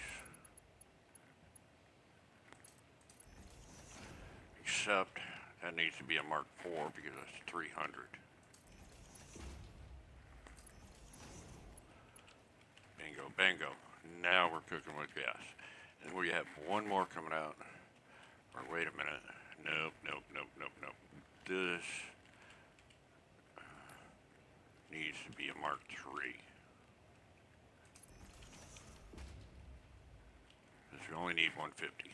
Except that needs to be a Mark IV because that's 300. Bingo, bingo. Now we're cooking with gas. And we have one more coming out. Or wait a minute. Nope, nope, nope, nope, nope. This needs to be a Mark III. Because we only need 150.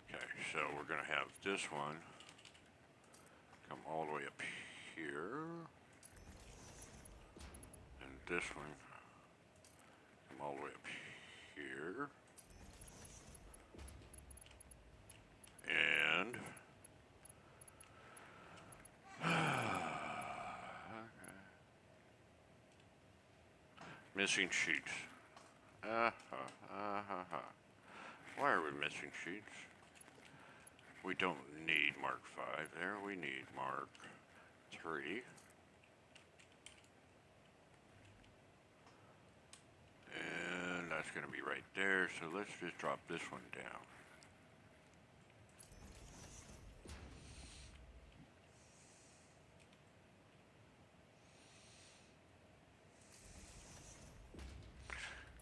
Okay, so we're going to have this one come all the way up here. And this one come all the way up here. And missing sheets. Why are we missing sheets? We don't need Mark 5 there. We need Mark 3. And that's going to be right there. So let's just drop this one down.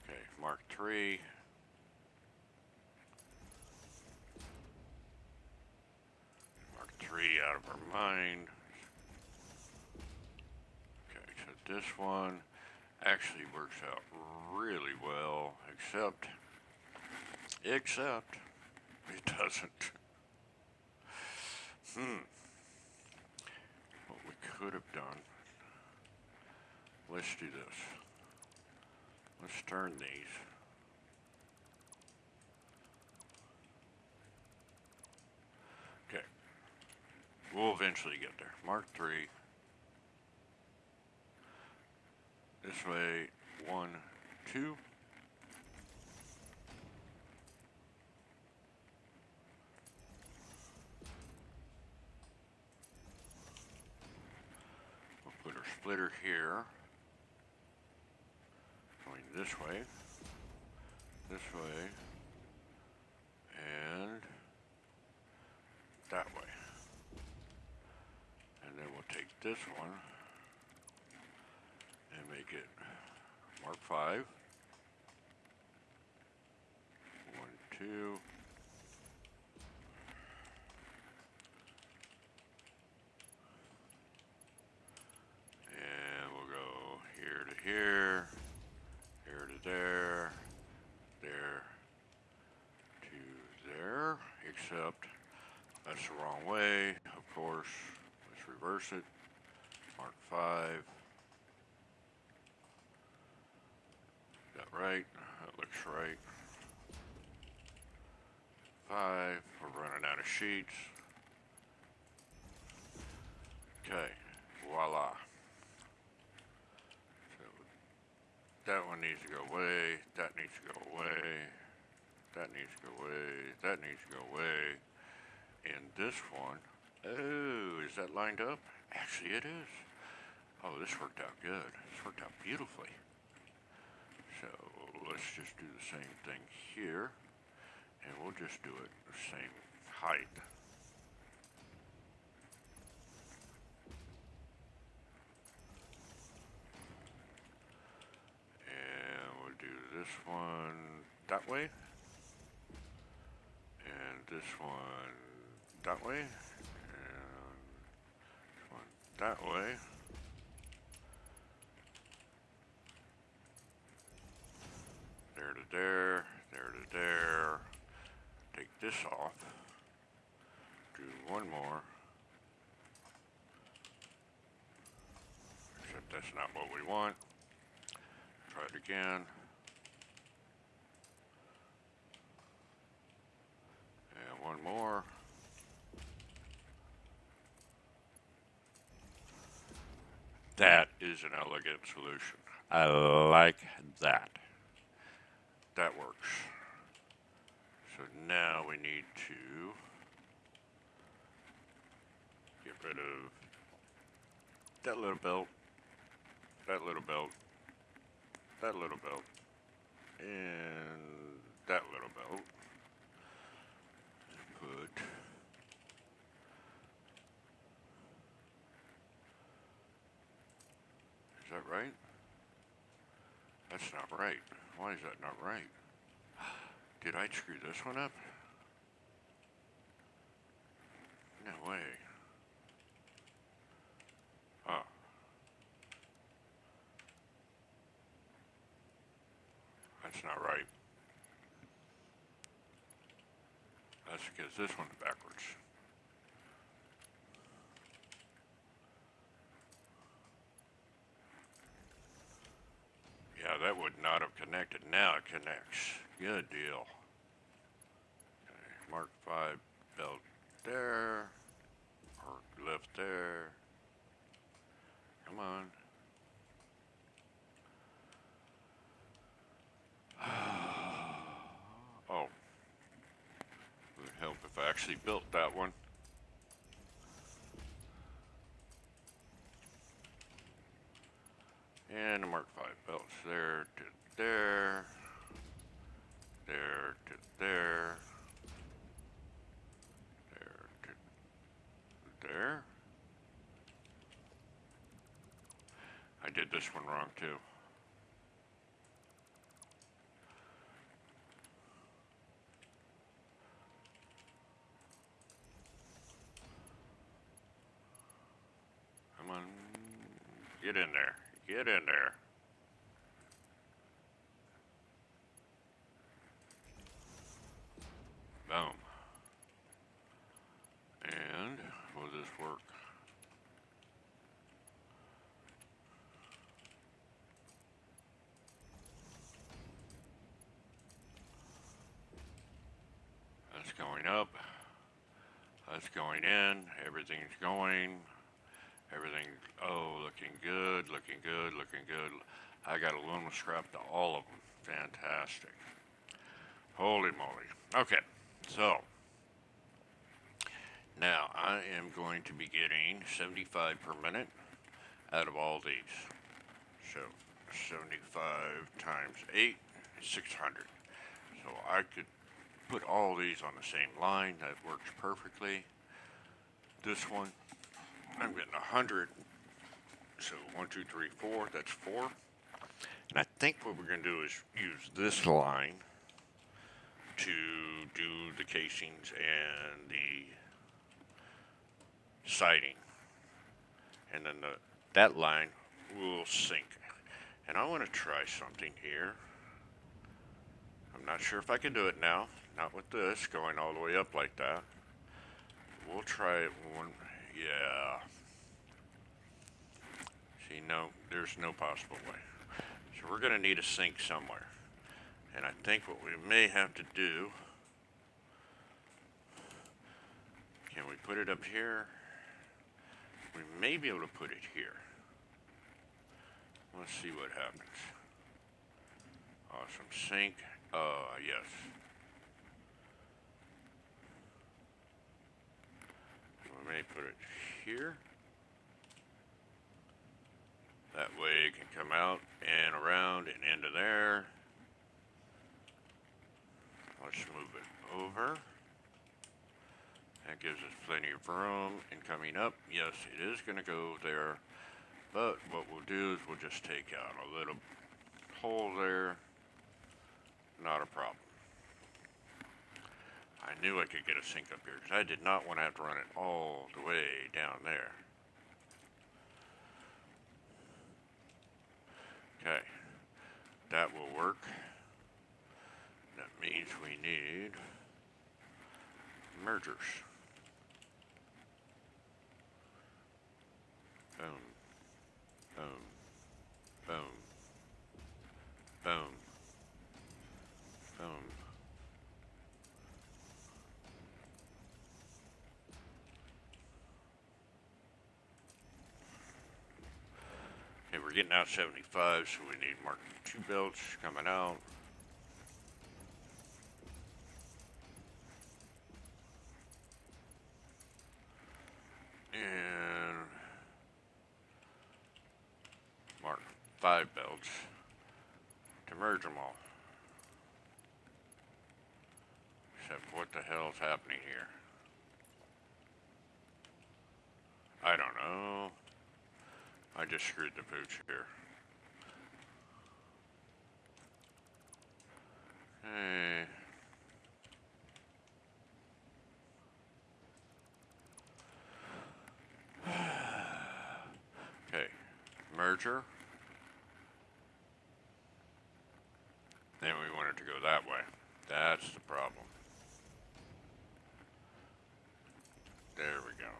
Okay, Mark 3. Mark 3 out of our mind. Okay, so this one actually works out really well, except it doesn't. What we could have done, let's do this. Let's turn these. Okay, we'll eventually get there. Mark 3. This way, 1, 2. We'll put our splitter here. Going this way, and that way. And then we'll take this one and make it Mark 5. 1, 2. And we'll go here to here, here to there, there to there, except that's the wrong way, of course. Let's reverse it. Mark 5. Is that right? That looks right. 5. We're running out of sheets. Okay, voila. So that one needs to go away. That needs to go away. That needs to go away. That needs to go away. And this one, oh, is that lined up? Actually, it is. Oh, this worked out good. This worked out beautifully. So let's just do the same thing here. And we'll just do it the same height. And we'll do this one that way. And this one that way. And this one that way. There to there, there to there. Take this off. Do one more. Except that's not what we want. Try it again. And one more. That is an elegant solution. I like that. That works. So now we need to get rid of that little belt, that little belt, that little belt, and that little belt. Put is that right? That's not right. Why is that not right? Did I screw this one up? No way. Oh. That's not right. That's because this one's backwards. Yeah, that would not have connected. Now it connects. Good deal. Okay, Mark 5 belt there. Or left there. Come on. Oh. actually built that one. And the Mark 5 belts there to there, there to there, there to there. I did this one wrong too. Come on, get in there, get in there. Boom. And will this work? That's going up. That's going in. Everything's going. Everything, oh, looking good, looking good, looking good. I got aluminum scrap to all of them. Fantastic. Holy moly. Okay, so now I am going to be getting 75 per minute out of all these. So 75 times 8 is 600. So I could put all these on the same line. That works perfectly. This one, I'm getting 100. So 1, 2, 3, 4. That's 4. And I think what we're going to do is use this line to do the casings and the siding. And then that line will sink. And I want to try something here. I'm not sure if I can do it now. Not with this going all the way up like that. We'll try it one. Yeah. See, no, there's no possible way. So we're going to need a sink somewhere. And I think what we may have to do, can we put it up here? We may be able to put it here. Let's see what happens. Awesome. Sink. Yes. So we may put it here. That way it can come out and around and into there. Let's move it over. That gives us plenty of room. And coming up, yes, it is going to go there. But what we'll do is we'll just take out a little hole there. Not a problem. I knew I could get a sink up here because I did not want to have to run it all the way down there. Okay, that will work. That means we need mergers. Boom, boom, boom, boom, boom. Okay, we're getting out 75, so we need Mark 2 belts coming out. And Mark 5 belts to merge them all. Except what the hell's happening here? I don't know. I just screwed the pooch here. Hey. Okay, merger. Then we want it to go that way. That's the problem. There we go.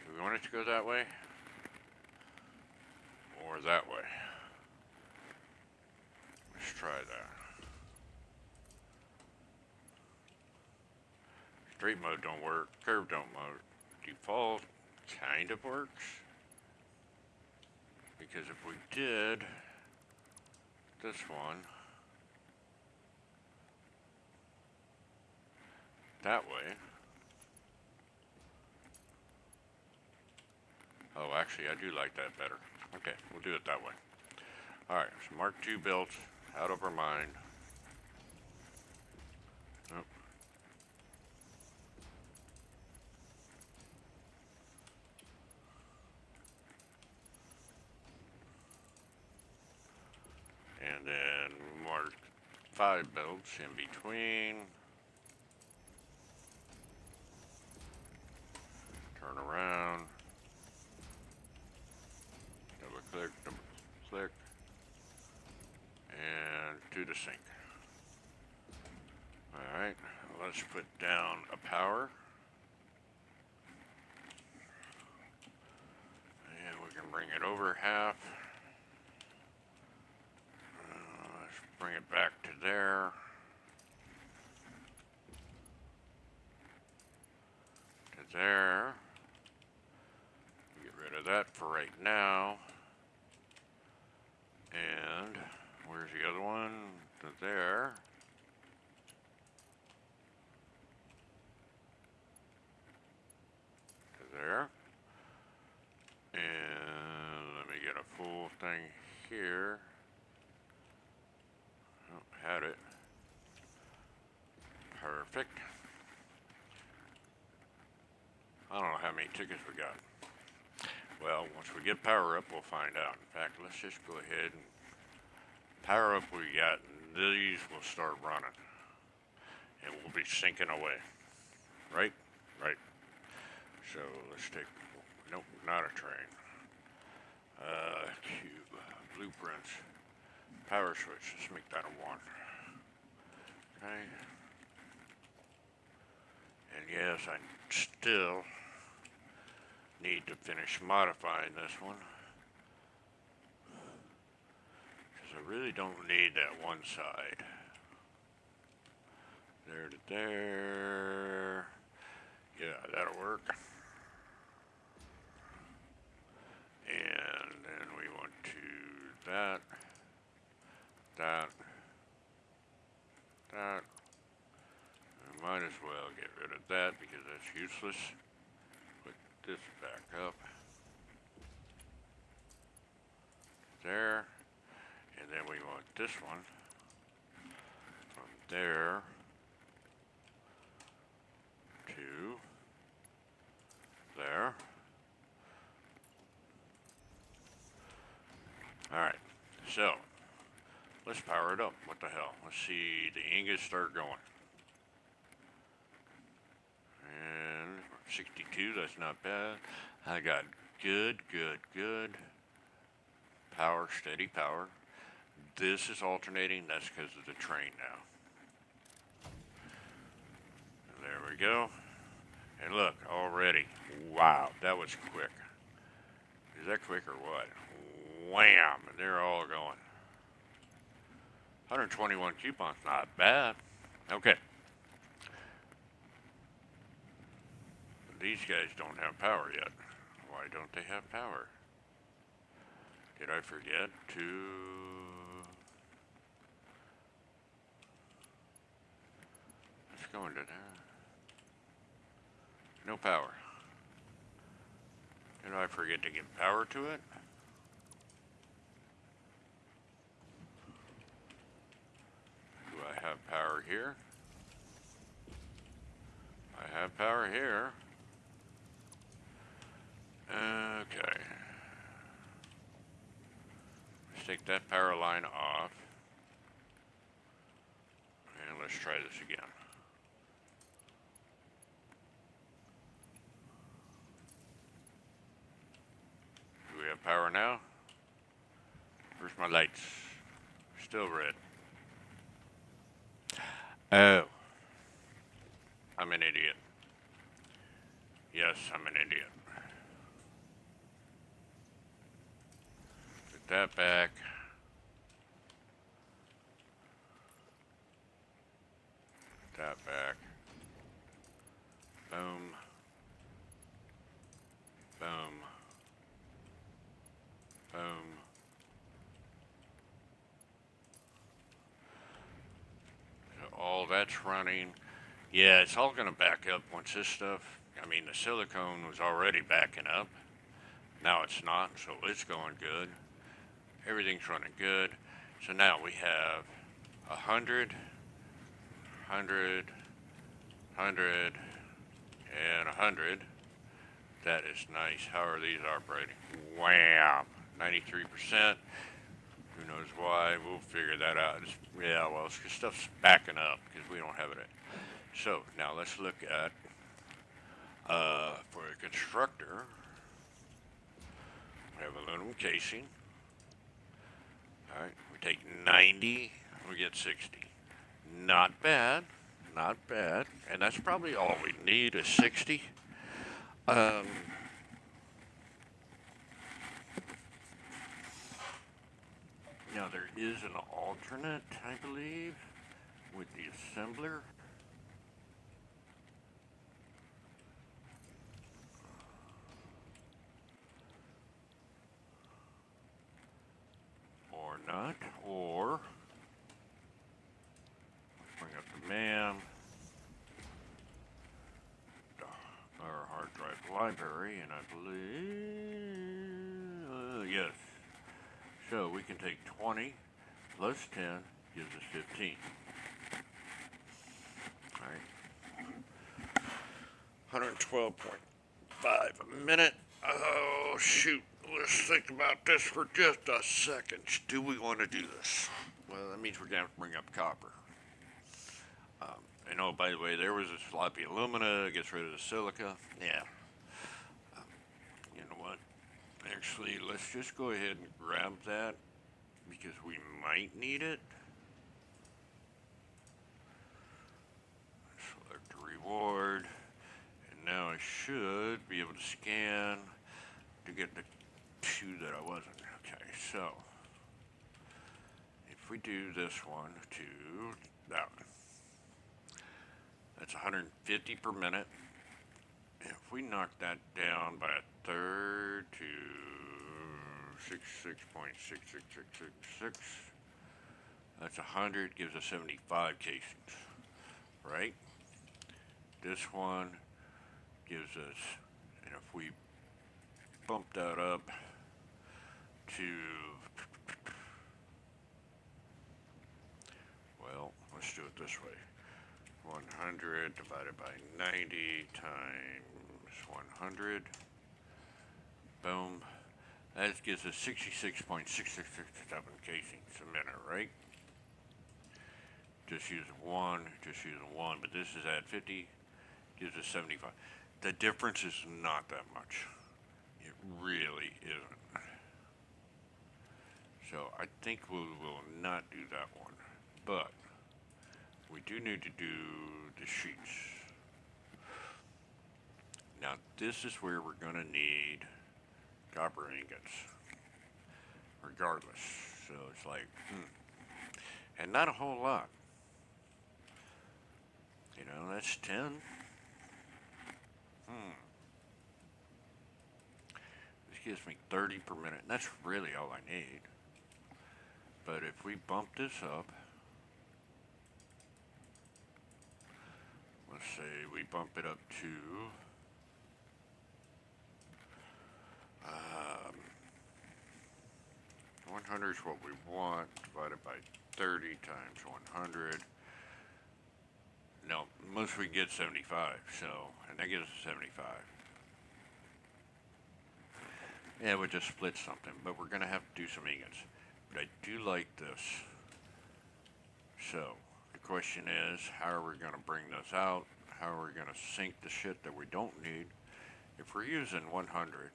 Do we want it to go that way? Or that way? Let's try that. Straight mode don't work. Curve don't mode. default kind of works. Because if we did this one that way. Oh, actually, I do like that better. Okay, we'll do it that way. Alright, so Mark II built, out of our mind. Oh. And then Mark V builds in between. Turn around. Double click, and do the sync. Alright, let's put down a power. And we can bring it over half. Let's bring it back to there. To there. Get rid of that for right now. And where's the other one? To there. To there. And let me get a full thing here. Oh, had it. Perfect. I don't know how many tickets we got. Well, once we get power up, we'll find out. In fact, let's just go ahead and power up we got, and these will start running. And we'll be sinking away. Right? Right. So let's take, nope, not a train. Cube, blueprints, power switch, let's make that a 1. Okay. And yes, I still need to finish modifying this one. Because I really don't need that one side. There to there. Yeah, that'll work. And then we want to that. I might as well get rid of that because that's useless. Put this back up. There. And then we want this one from there to there. Alright, so let's power it up. What the hell? Let's see the ingots start going. And 62, that's not bad. I got good power, steady power. This is alternating, that's because of the train now. And there we go. And look, already, wow, that was quick. Is that quick or what? Wham! They're all going. 121 coupons, not bad. Okay. These guys don't have power yet. Why don't they have power? Did I forget to... Let's go into there. No power. Did I forget to give power to it? Do I have power here? I have power here. Okay. Let's take that power line off. And let's try this again. Do we have power now? Where's my lights? Still red. Oh. I'm an idiot. Yes, I'm an idiot. Put that back. Put that back. Boom. So all that's running. Yeah, it's all going to back up once this stuff. I mean, the silicone was already backing up. Now it's not, so it's going good. Everything's running good. So now we have 100, 100, 100, and 100. That is nice. How are these operating? Wham! 93%. Who knows why? We'll figure that out. Yeah, well, stuff's backing up because we don't have it. So now let's look at for a constructor. We have aluminum casing. All right, we take 90, we get 60. Not bad, not bad, and that's probably all we need is 60. Now there is an alternate, I believe, with the assembler. Or not, or let's bring up the MAM, our hard drive library, and I believe, yes. So we can take 20 plus 10 gives us 15. All right. 112.5 a minute. Oh, shoot. Let's think about this for just a second. Do we want to do this? Well, that means we're going to have to bring up copper. And oh, by the way, there was a sloppy alumina. It gets rid of the silica. Yeah. You know what? Actually, let's just go ahead and grab that because we might need it. Select the reward. And now I should be able to scan to get the two that I wasn't. Okay, so if we do this one to that one, that's 150 per minute. If we knock that down by a third to 66.66666, that's 100, gives us 75 casings, right? This one gives us, and if we bump that up to, well, let's do it this way. 100 divided by 90 times 100. Boom. That gives us 66.6667 casings a minute, right? Just using one, but this is at 50, gives us 75. The difference is not that much. It really isn't. So I think we will not do that one, but we do need to do the sheets. Now this is where we're going to need copper ingots, regardless. So it's like, and not a whole lot. You know, that's 10. This gives me 30 per minute, and that's really all I need. But if we bump this up, let's say we bump it up to 100 is what we want, divided by 30 times 100. No, most we can get 75, so, and that gives us 75. Yeah, we just split something, but we're going to have to do some ingots. But I do like this. So, the question is, how are we going to bring this out? How are we going to sink the shit that we don't need? If we're using 100,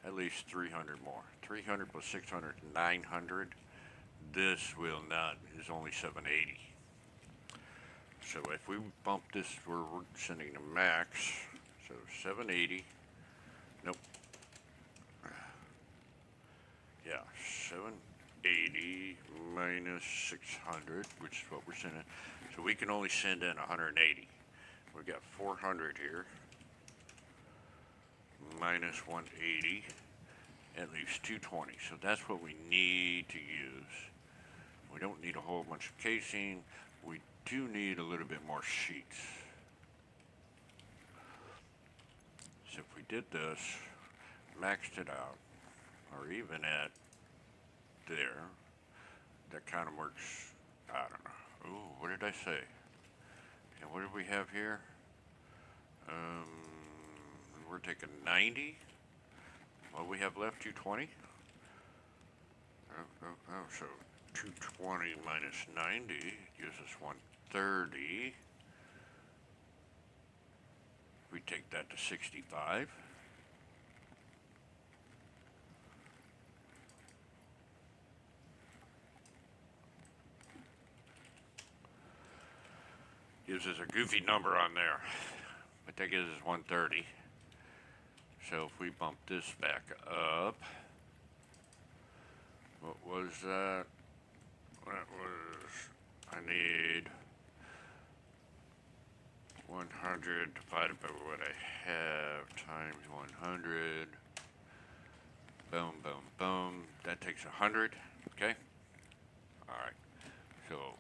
at least 300 more. 300 plus 600, 900. This will not, is only 780. So if we bump this, we're sending the max. So 780. Nope. Yeah, 780 minus 600, which is what we're sending. So we can only send in 180. We've got 400 here. Minus 180. at least 220. So that's what we need to use. We don't need a whole bunch of casing. We do need a little bit more sheets. So if we did this, maxed it out, or even at there, that kind of works. I don't know. Ooh, what did I say? And what did we have here? We're taking 90. What we have left, 220? So 220 minus 90 gives us 130. We take that to 65. Gives us a goofy number on there, but that gives us 130. So if we bump this back up, what was that? That was, I need 100 divided by what I have times 100. Boom, boom, boom. That takes 100, okay? All right, so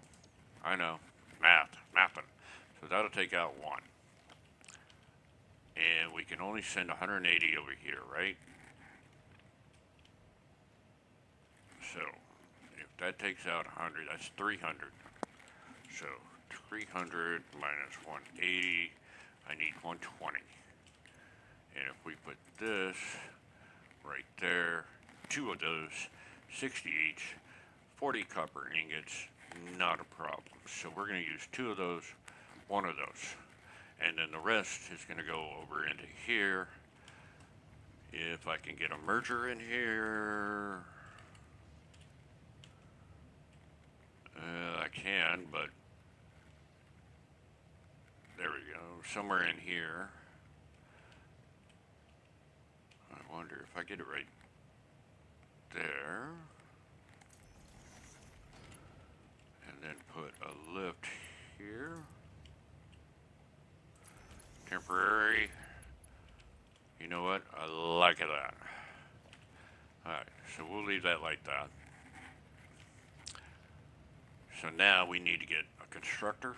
I know, mathing. So that'll take out 1. And we can only send 180 over here, right? So if that takes out 100, that's 300. So 300 minus 180, I need 120. And if we put this right there, 2 of those, 60 each, 40 copper ingots, not a problem. So we're going to use 2 of those, 1 of those. And then the rest is going to go over into here. If I can get a merger in here, I can, but there we go, somewhere in here. I wonder if I get it right there. And then put a lift here. Temporary. You know what? I like that. Alright, so we'll leave that like that. So now we need to get a constructor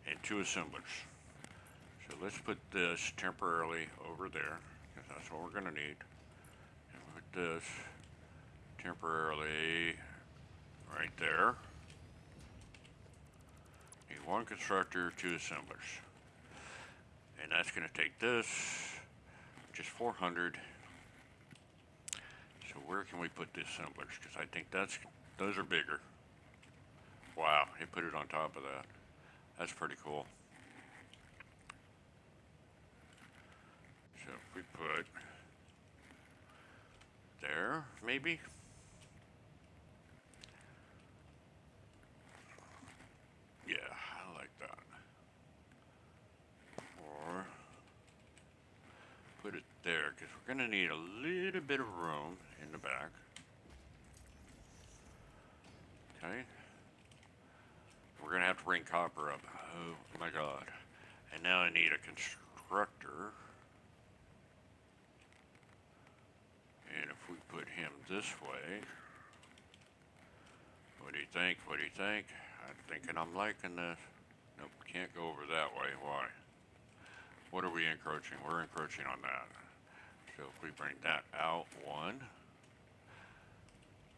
and 2 assemblers. So let's put this temporarily over there, because that's what we're going to need. And put this temporarily right there. Need 1 constructor, 2 assemblers. And that's going to take this, which is 400. So where can we put the assemblers? Because I think those are bigger. Wow, they put it on top of that. That's pretty cool. So if we put there, maybe. Yeah, I like that. Or put it there, because we're going to need a little bit of room in the back. Okay. We're going to have to bring copper up. Oh my god. And now I need a constructor. And if we put him this way, what do you think? What do you think? I'm thinking I'm liking this. Nope, can't go over that way. Why? What are we encroaching? We're encroaching on that. So if we bring that out 1,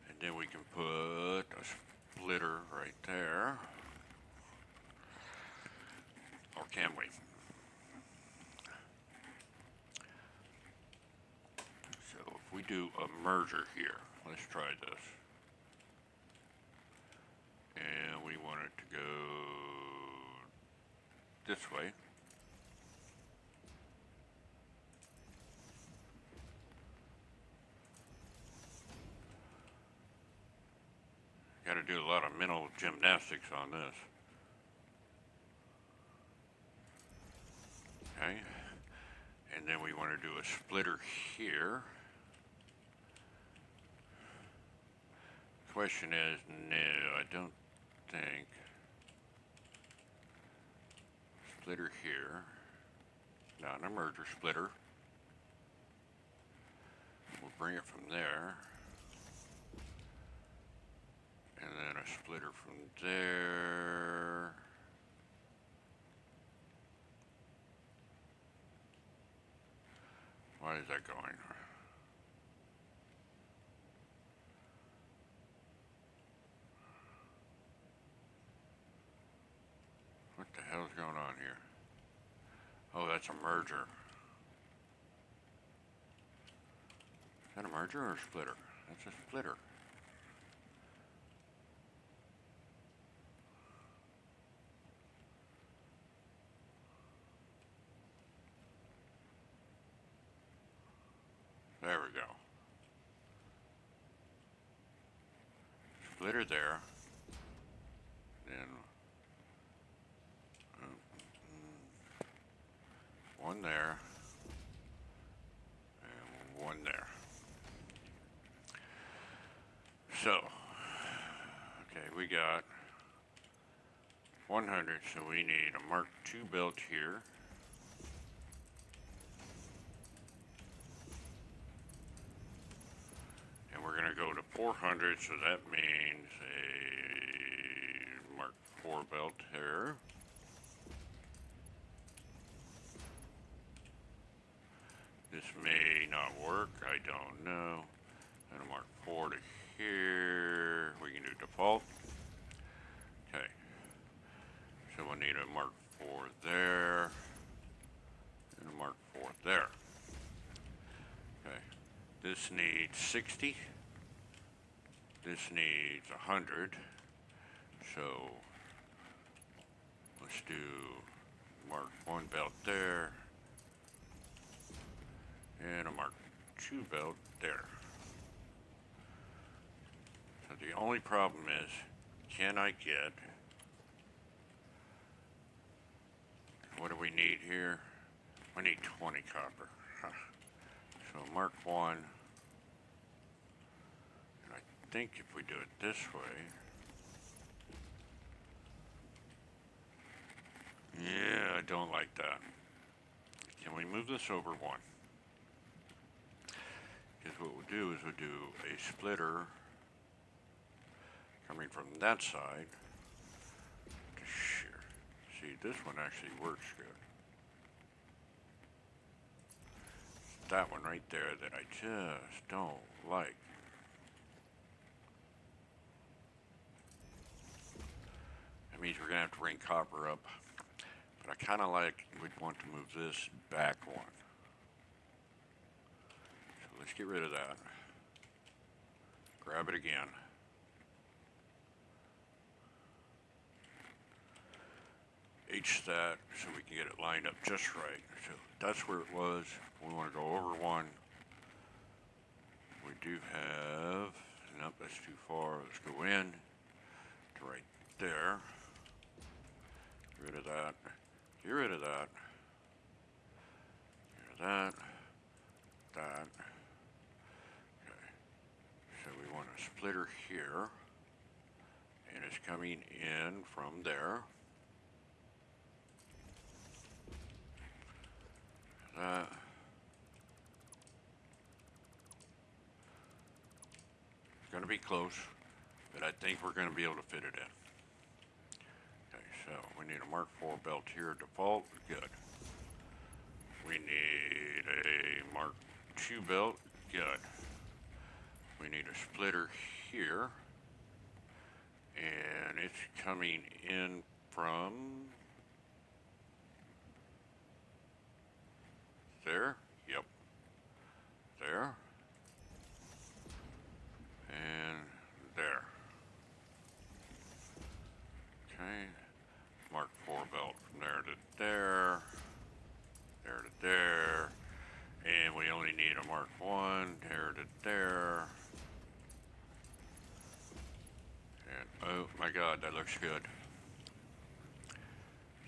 and then we can put a splitter right there. Or can we? So if we do a merger here, let's try this. And we want it to go this way. Got to do a lot of mental gymnastics on this. Okay. And then we want to do a splitter here. Question is, no, I don't think. Splitter here. Not a merger splitter. We'll bring it from there. And then a splitter from there. Why is that going? What the hell's going on here? Oh, that's a merger. Is that a merger or a splitter? That's a splitter. There we go. Splitter there. Then one there. And one there. So, okay, we got 100, so we need a Mark II belt here. And we're going to go to 400, so that means a Mark IV belt here. This may not work, I don't know. And a Mark IV to here. We can do default. Okay. So we'll need a Mark IV there. And a Mark IV there. Okay. This needs 60. This needs 100. So let's do Mark I belt there. And a Mark II belt there. So the only problem is, can I get, what do we need here? We need 20 copper. Huh. So Mark I, and I think if we do it this way, yeah, I don't like that. Can we move this over one? Because what we'll do is we'll do a splitter coming from that side to here. See, this one actually works good. That one right there that I just don't like. That means we're going to have to bring copper up. But I kind of would want to move this back one. So let's get rid of that. Grab it again. H that so we can get it lined up just right. So that's where it was. We want to go over one. We do have, nope, that's too far. Let's go in to right there. Get rid of that. Get rid of that. Get rid of that. That. Okay. So we want a splitter here. And it's coming in from there. That. It's going to be close, but I think we're going to be able to fit it in. Okay, so we need a Mark IV belt here, default, good. We need a Mark II belt, good. We need a splitter here, and it's coming in from there, yep, there, and there. Okay, Mark IV belt from there to there, there to there, and we only need a Mark I, there to there. And oh my God, that looks good.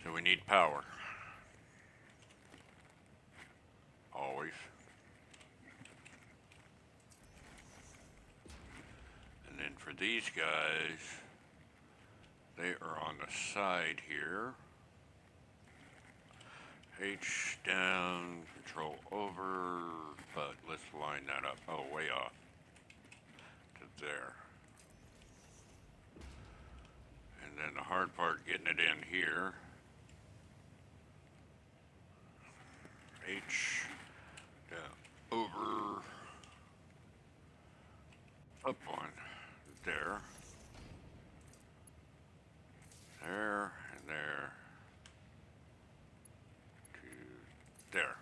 So we need power. Always. And then for these guys, they are on the side here. H down, control over, but let's line that up. Oh, way off to there. And then the hard part, getting it in here. H down, over, up one, there, there, and there, to there.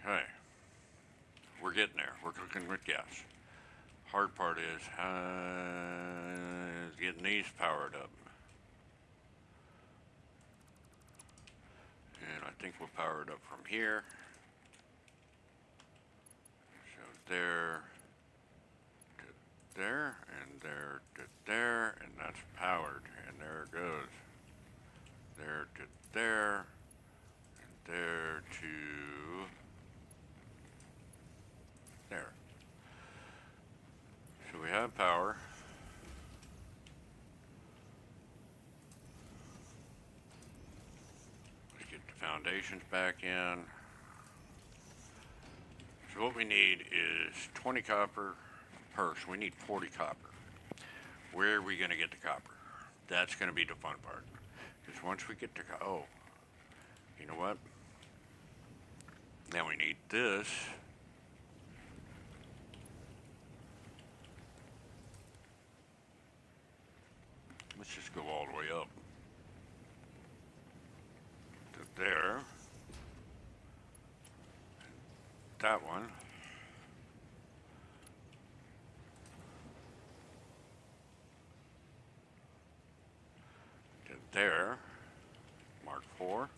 Okay, we're getting there. We're cooking with gas. Hard part is getting these powered up. And I think we'll power it up from here. So there to there, and there to there, and that's powered. And there it goes. There to there, and there to there. So we have power. Let's get the foundations back in. So what we need is 20 copper per. So we need 40 copper. Where are we going to get the copper? That's going to be the fun part. Because once we get to, oh, you know what? Now we need this. Let's just go all the way up to there. That one. To there. Mark 4.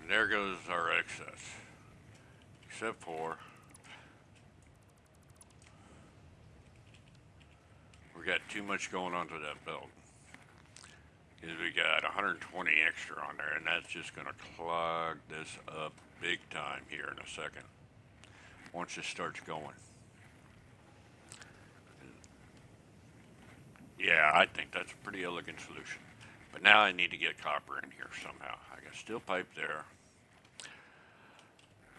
And there goes our excess. Except for we got too much going onto that belt. Because we got 120 extra on there, and that's just going to clog this up big time here in a second. Once it starts going. Yeah, I think that's a pretty elegant solution. But now I need to get copper in here somehow. I got steel pipe there.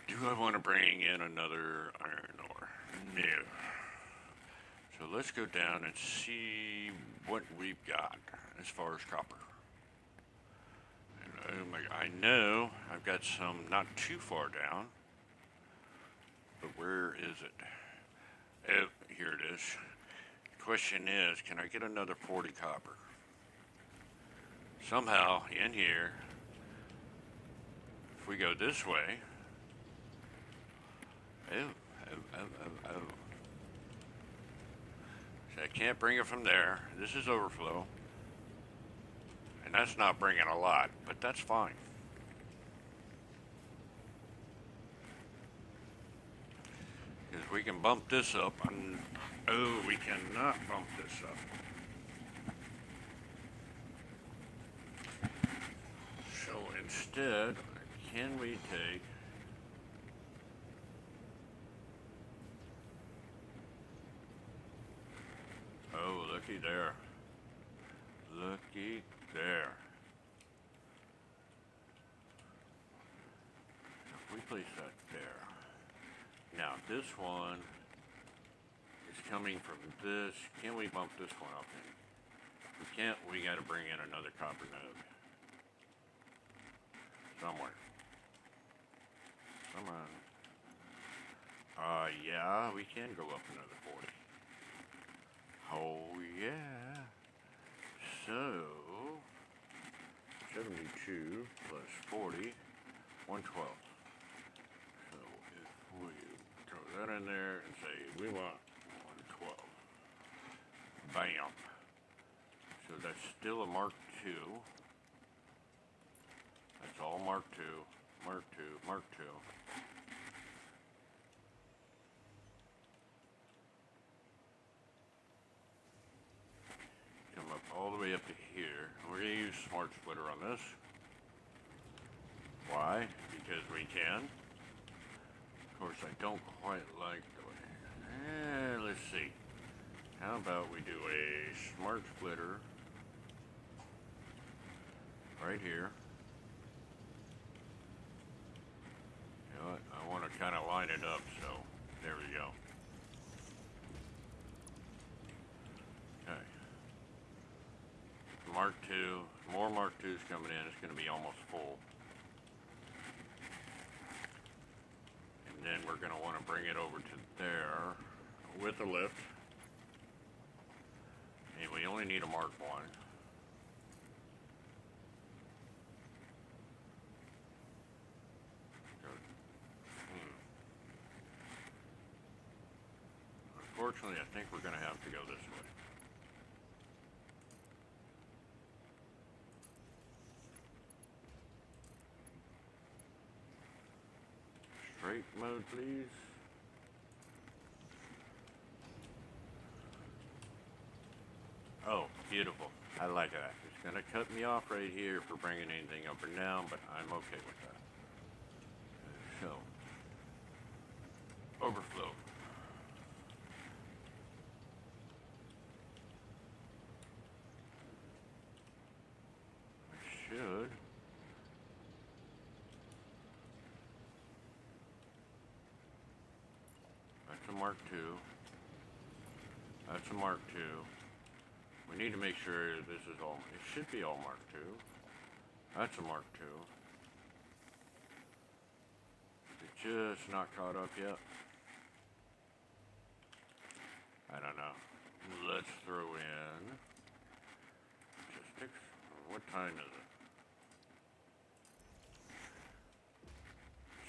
Do I want to bring in another iron ore? No. So let's go down and see what we've got as far as copper. And oh my, I know I've got some not too far down, but where is it? Oh, here it is. The question is, can I get another 40 copper? Somehow in here, if we go this way, oh. So I can't bring it from there. This is overflow. And that's not bringing a lot, but that's fine. Because we can bump this up. And, oh, we cannot bump this up. So instead, can we take... Oh, looky there. Looky there. If we place that there. Now, this one is coming from this. Can we bump this one up in? If we can't, we got to bring in another copper node. Somewhere. Come on. Yeah, we can go up another 40. Oh, yeah. So, 72 plus 40, 112. So, if we throw that in there and say we want 112. Bam. So that's still a Mark II. That's all Mark II, Mark II, Mark II. Come up all the way up to here. We're going to use Smart Splitter on this. Why? Because we can. Of course, I don't quite like the way. Let's see. How about we do a smart splitter right here? You know what? I want to kind of line it up, so there we go. Okay. Mark II, more Mark IIs coming in. It's going to be almost full. And then we're going to want to bring it over to there with a lift. And we only need a Mark I. Unfortunately, I think we're going to have to go this way. Straight mode, please. Oh, beautiful. I like that. It's going to cut me off right here for bringing anything up or down, but I'm okay with that. So, overflow. I should. That's a Mark II. That's a Mark II. We need to make sure this is all, it should be all Mark II. That's a Mark II. It's just not caught up yet. I don't know. Let's throw in, just what time is it?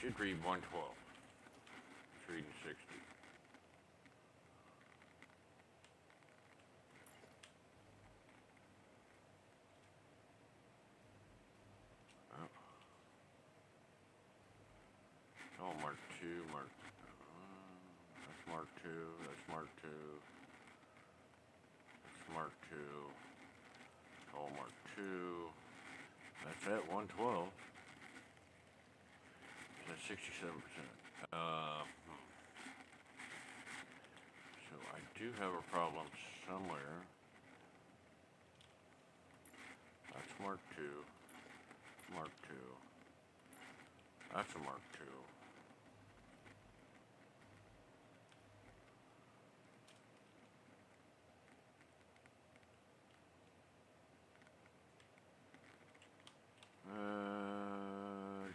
Should read 112. It's reading 60. Oh, Mark II, that's Mark II, that's Mark II, that's Mark II, all Mark II, that's at 112, that's 67%. So I do have a problem somewhere. That's Mark II, Mark II, that's a Mark II.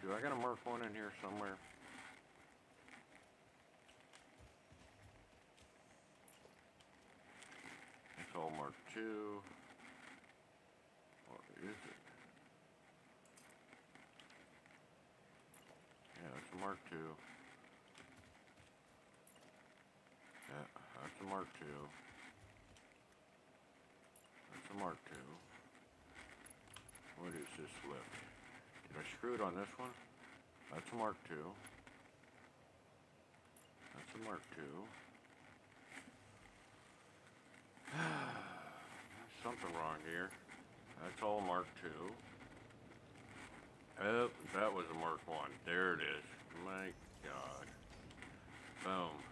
Do I got a Mark I in here somewhere? It's all Mark II. Or is it? Yeah, it's a Mark II. Yeah, that's a Mark II. That's a Mark II. What is this left? Did I screw it on this one? That's a Mark II. That's a Mark II. There's something wrong here. That's all Mark II. Oh, that was a Mark I. There it is. My God. Boom.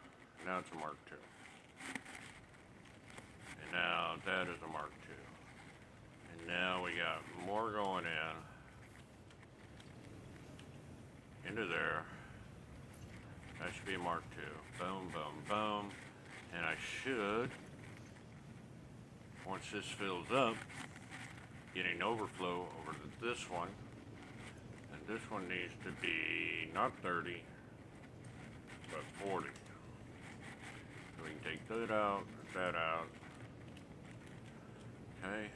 Now it's a Mark II. And now that is a Mark II. And now we got more going into there. That should be a Mark II. Boom, boom, boom. And I should, once this fills up, get an overflow over to this one. And this one needs to be not 30, but 40. So we can take that out, that out. Okay.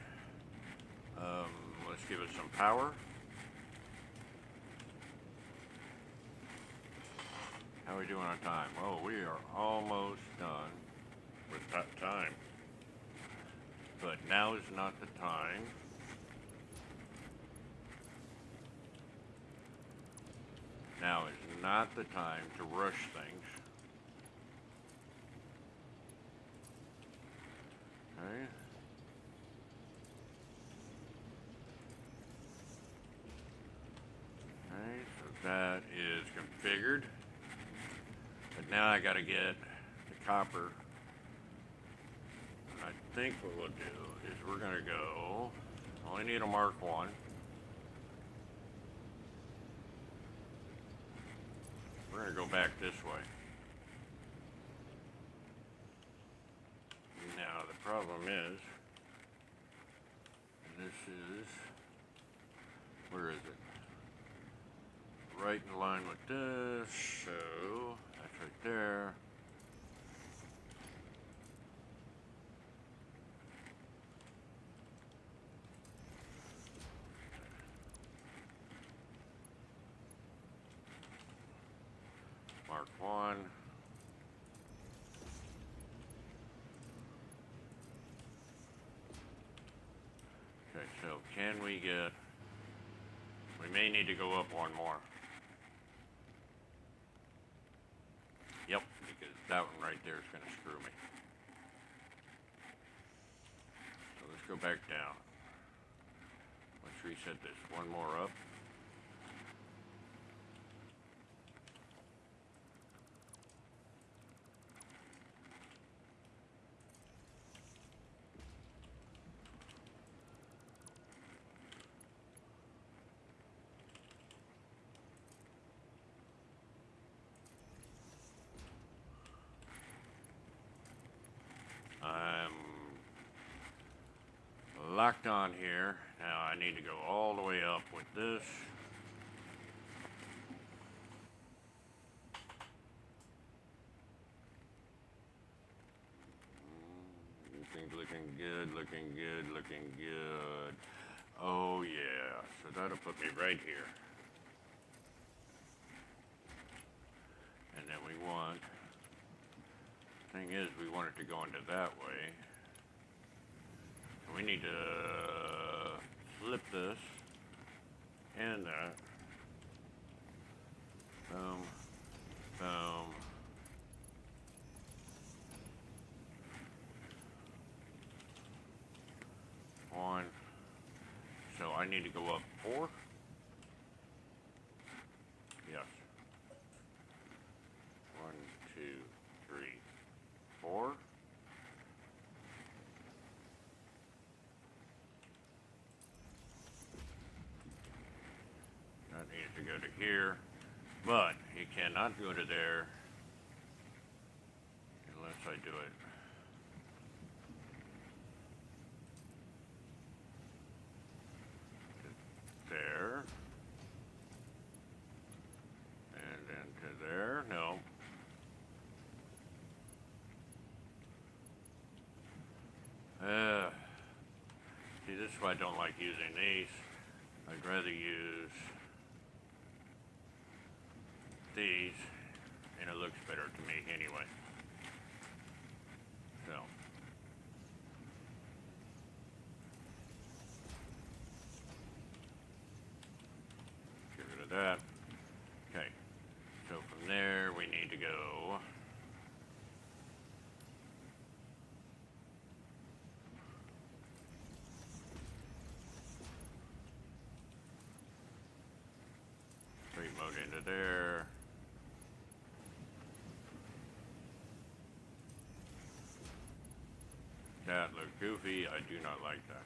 Let's give it some power. How are we doing on time? Oh, we are almost done with that time. But now is not the time. Now is not the time to rush things. Okay. Okay, so that is configured. But now I gotta get the copper think what we'll do is we're gonna go, only need to mark one. We're gonna go back this way. Now the problem is, this is, where is it? Right in line with this, so that's right there. Mark one. Okay, so can we get, we may need to go up one more. Yep, because that one right there is going to screw me. So let's go back down. Let's reset this one more up. I'm locked on here. Now I need to go all the way up with this. Looking good, looking good, looking good. Oh yeah, so that'll put me right here. And then we want, thing is, we want it to go into that way. So we need to flip this and that. Boom, boom. One. So I need to go up 4. Yes. 1, 2, 3, 4. That needs to go to here, but it cannot go to there unless I do it. There. And then to there. No. See, this is why I don't like using these. I'd rather use these, and it looks better to me anyway. So. Get rid of that. Okay. So from there, we need to go straight mode into there. That looked goofy. I do not like that.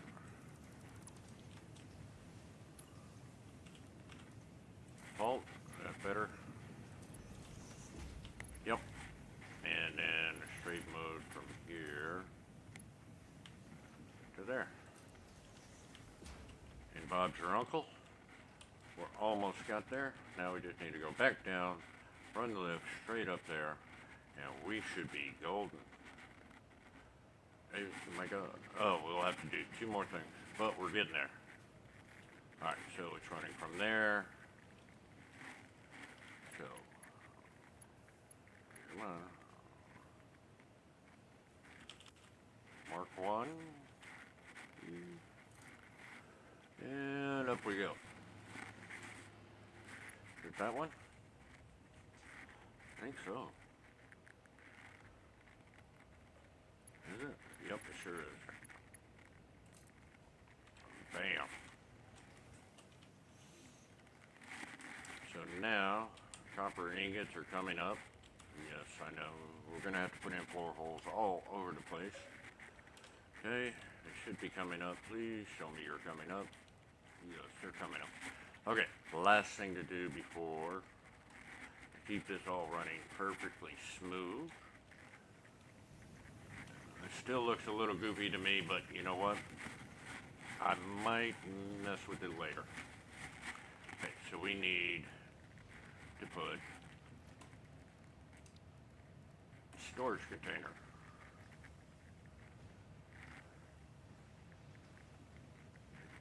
Fault. That better. Yep. And then straight mode from here to there. And Bob's your uncle. We're almost got there. Now we just need to go back down, run the lift straight up there, and we should be golden. Hey, oh my God. Oh, we'll have to do 2 more things, but we're getting there. Alright, so it's running from there. So, come on. Mark 1. And up we go. Is that one? I think so. Is it? Yep, it sure is. Bam. So now, copper ingots are coming up. Yes, I know. We're going to have to put in 4 holes all over the place. Okay, it should be coming up. Please show me you're coming up. Yes, you're coming up. Okay, the last thing to do before keep this all running perfectly smooth. It still looks a little goofy to me, but you know what? I might mess with it later. Okay, so we need to put a storage container.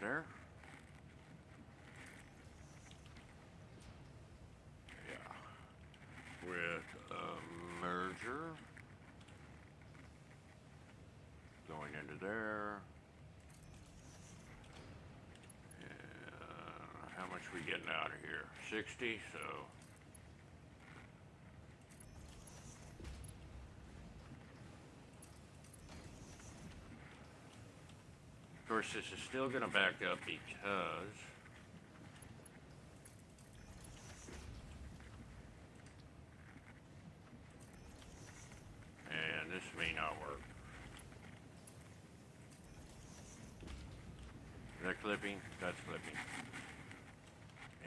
There. Yeah. With a merger going into there. And how much are we getting out of here? 60, so. Of course, this is still going to back up because and this may not work. Is that clipping? That's clipping.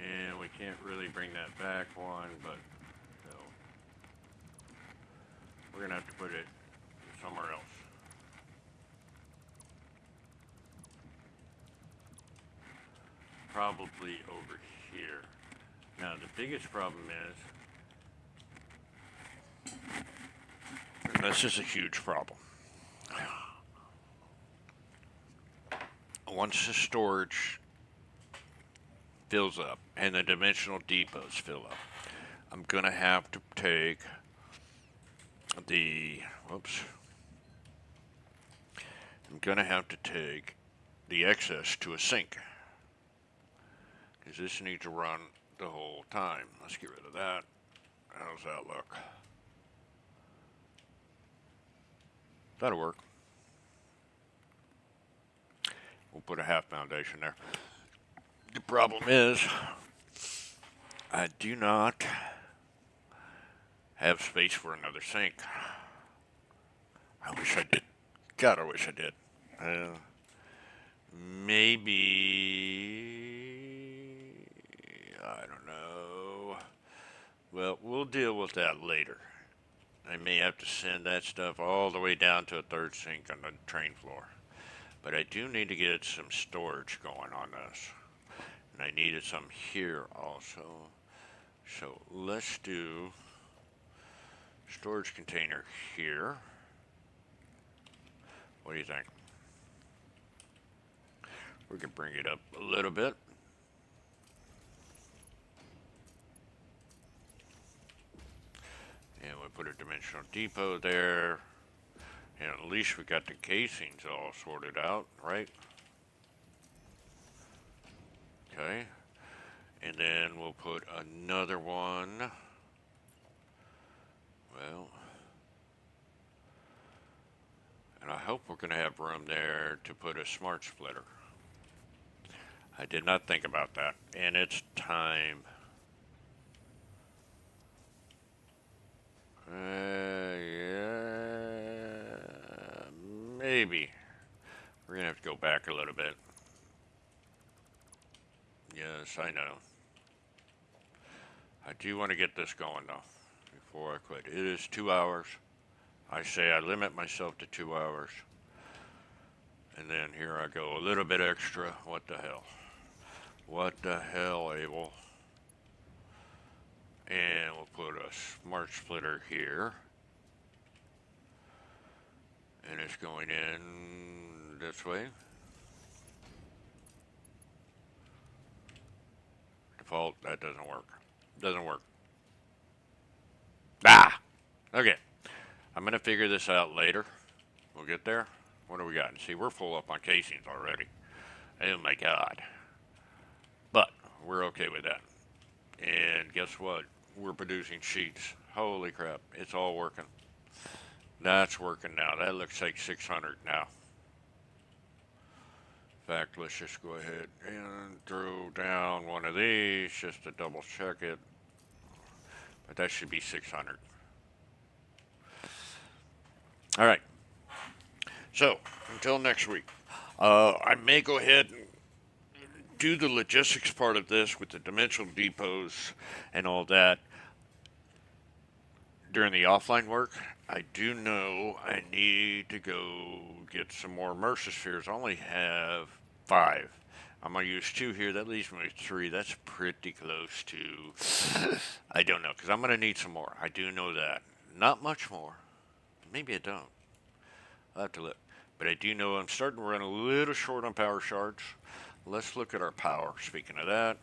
And we can't really bring that back one, but so we're gonna have to put it somewhere else. Probably over here. Now the biggest problem is, and this is a huge problem. Once the storage fills up and the dimensional depots fill up, I'm gonna have to take the I'm gonna have to take the excess to a sink because this needs to run the whole time. Let's get rid of that. How's that look? That'll work. We'll put a half foundation there. The problem is, I do not have space for another sink. I wish I did. God, I wish I did. Maybe, I don't know. Well, we'll deal with that later. I may have to send that stuff all the way down to a third sink on the train floor. But I do need to get some storage going on this. And I needed some here also. So let's do storage container here. What do you think? We can bring it up a little bit. And we put a dimensional depot there. And at least we got the casings all sorted out, right? Okay. And then we'll put another one. Well, and I hope we're going to have room there to put a smart splitter. I did not think about that. And it's time. Yeah, maybe. We're going to have to go back a little bit. Yes, I know. I do want to get this going, though, before I quit. It is 2 hours. I say I limit myself to 2 hours. And then here I go, a little bit extra. What the hell? What the hell, Abel? And we'll put a smart splitter here. And it's going in this way. Default, that doesn't work. Doesn't work. Ah! Okay. I'm going to figure this out later. We'll get there. What do we got? See, we're full up on casings already. Oh my God. But we're okay with that. And guess what? We're producing sheets. Holy crap. It's all working. That's working now. That looks like 600 now. In fact, let's just go ahead and throw down one of these just to double check it. But that should be 600. All right. So, until next week, I may go ahead and do the logistics part of this with the dimensional depots and all that during the offline work. I do know I need to go get some more immersive spheres. I only have 5. I'm gonna use 2 here. That leaves me with 3. That's pretty close to. I don't know because I'm gonna need some more. I do know that. Not much more. Maybe I don't. I'll have to look. But I do know I'm starting to run a little short on power shards. Let's look at our power. Speaking of that,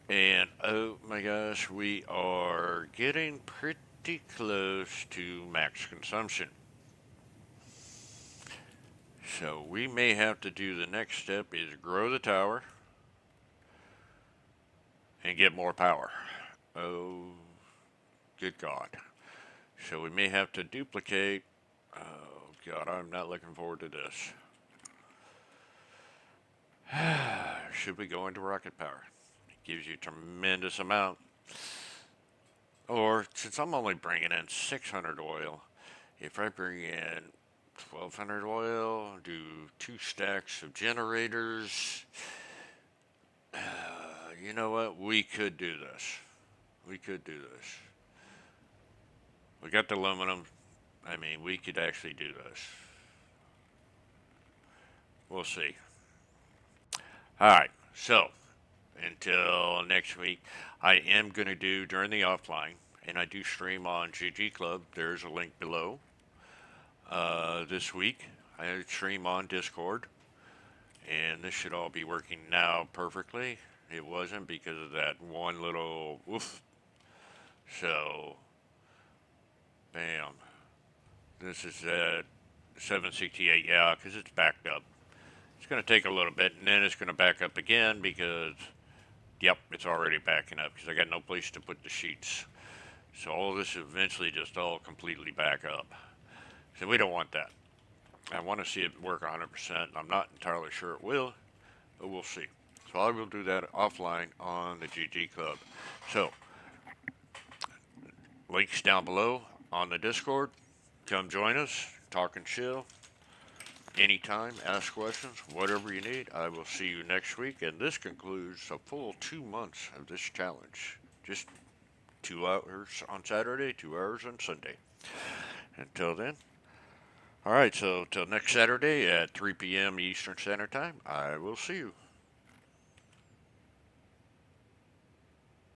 and oh my gosh, we are getting pretty close to max consumption. So we may have to do the next step is grow the tower and get more power. Oh, good God. So we may have to duplicate. Oh God, I'm not looking forward to this. Should we go into rocket power? It gives you a tremendous amount. Or since I'm only bringing in 600 oil, if I bring in 1200 oil, do 2 stacks of generators, you know what? We could do this. We could do this. We got the aluminum. I mean, we could actually do this. We'll see. All right. So, until next week, I am going to do during the offline, and I do stream on GG Club. There's a link below. This week, I stream on Discord, and this should all be working now perfectly. It wasn't because of that one little woof. So, bam. This is at 768, yeah, because it's backed up. It's going to take a little bit, and then it's going to back up again because, yep, it's already backing up because I got no place to put the sheets. So all of this eventually just all completely back up. So we don't want that. I want to see it work 100%. I'm not entirely sure it will, but we'll see. So I will do that offline on the GG Club. So, links down below on the Discord. Come join us, talk and chill. Anytime, ask questions, whatever you need. I will see you next week. And this concludes a full 2 months of this challenge. Just 2 hours on Saturday, 2 hours on Sunday. Until then. All right, so till next Saturday at 3 p.m. Eastern Standard Time, I will see you.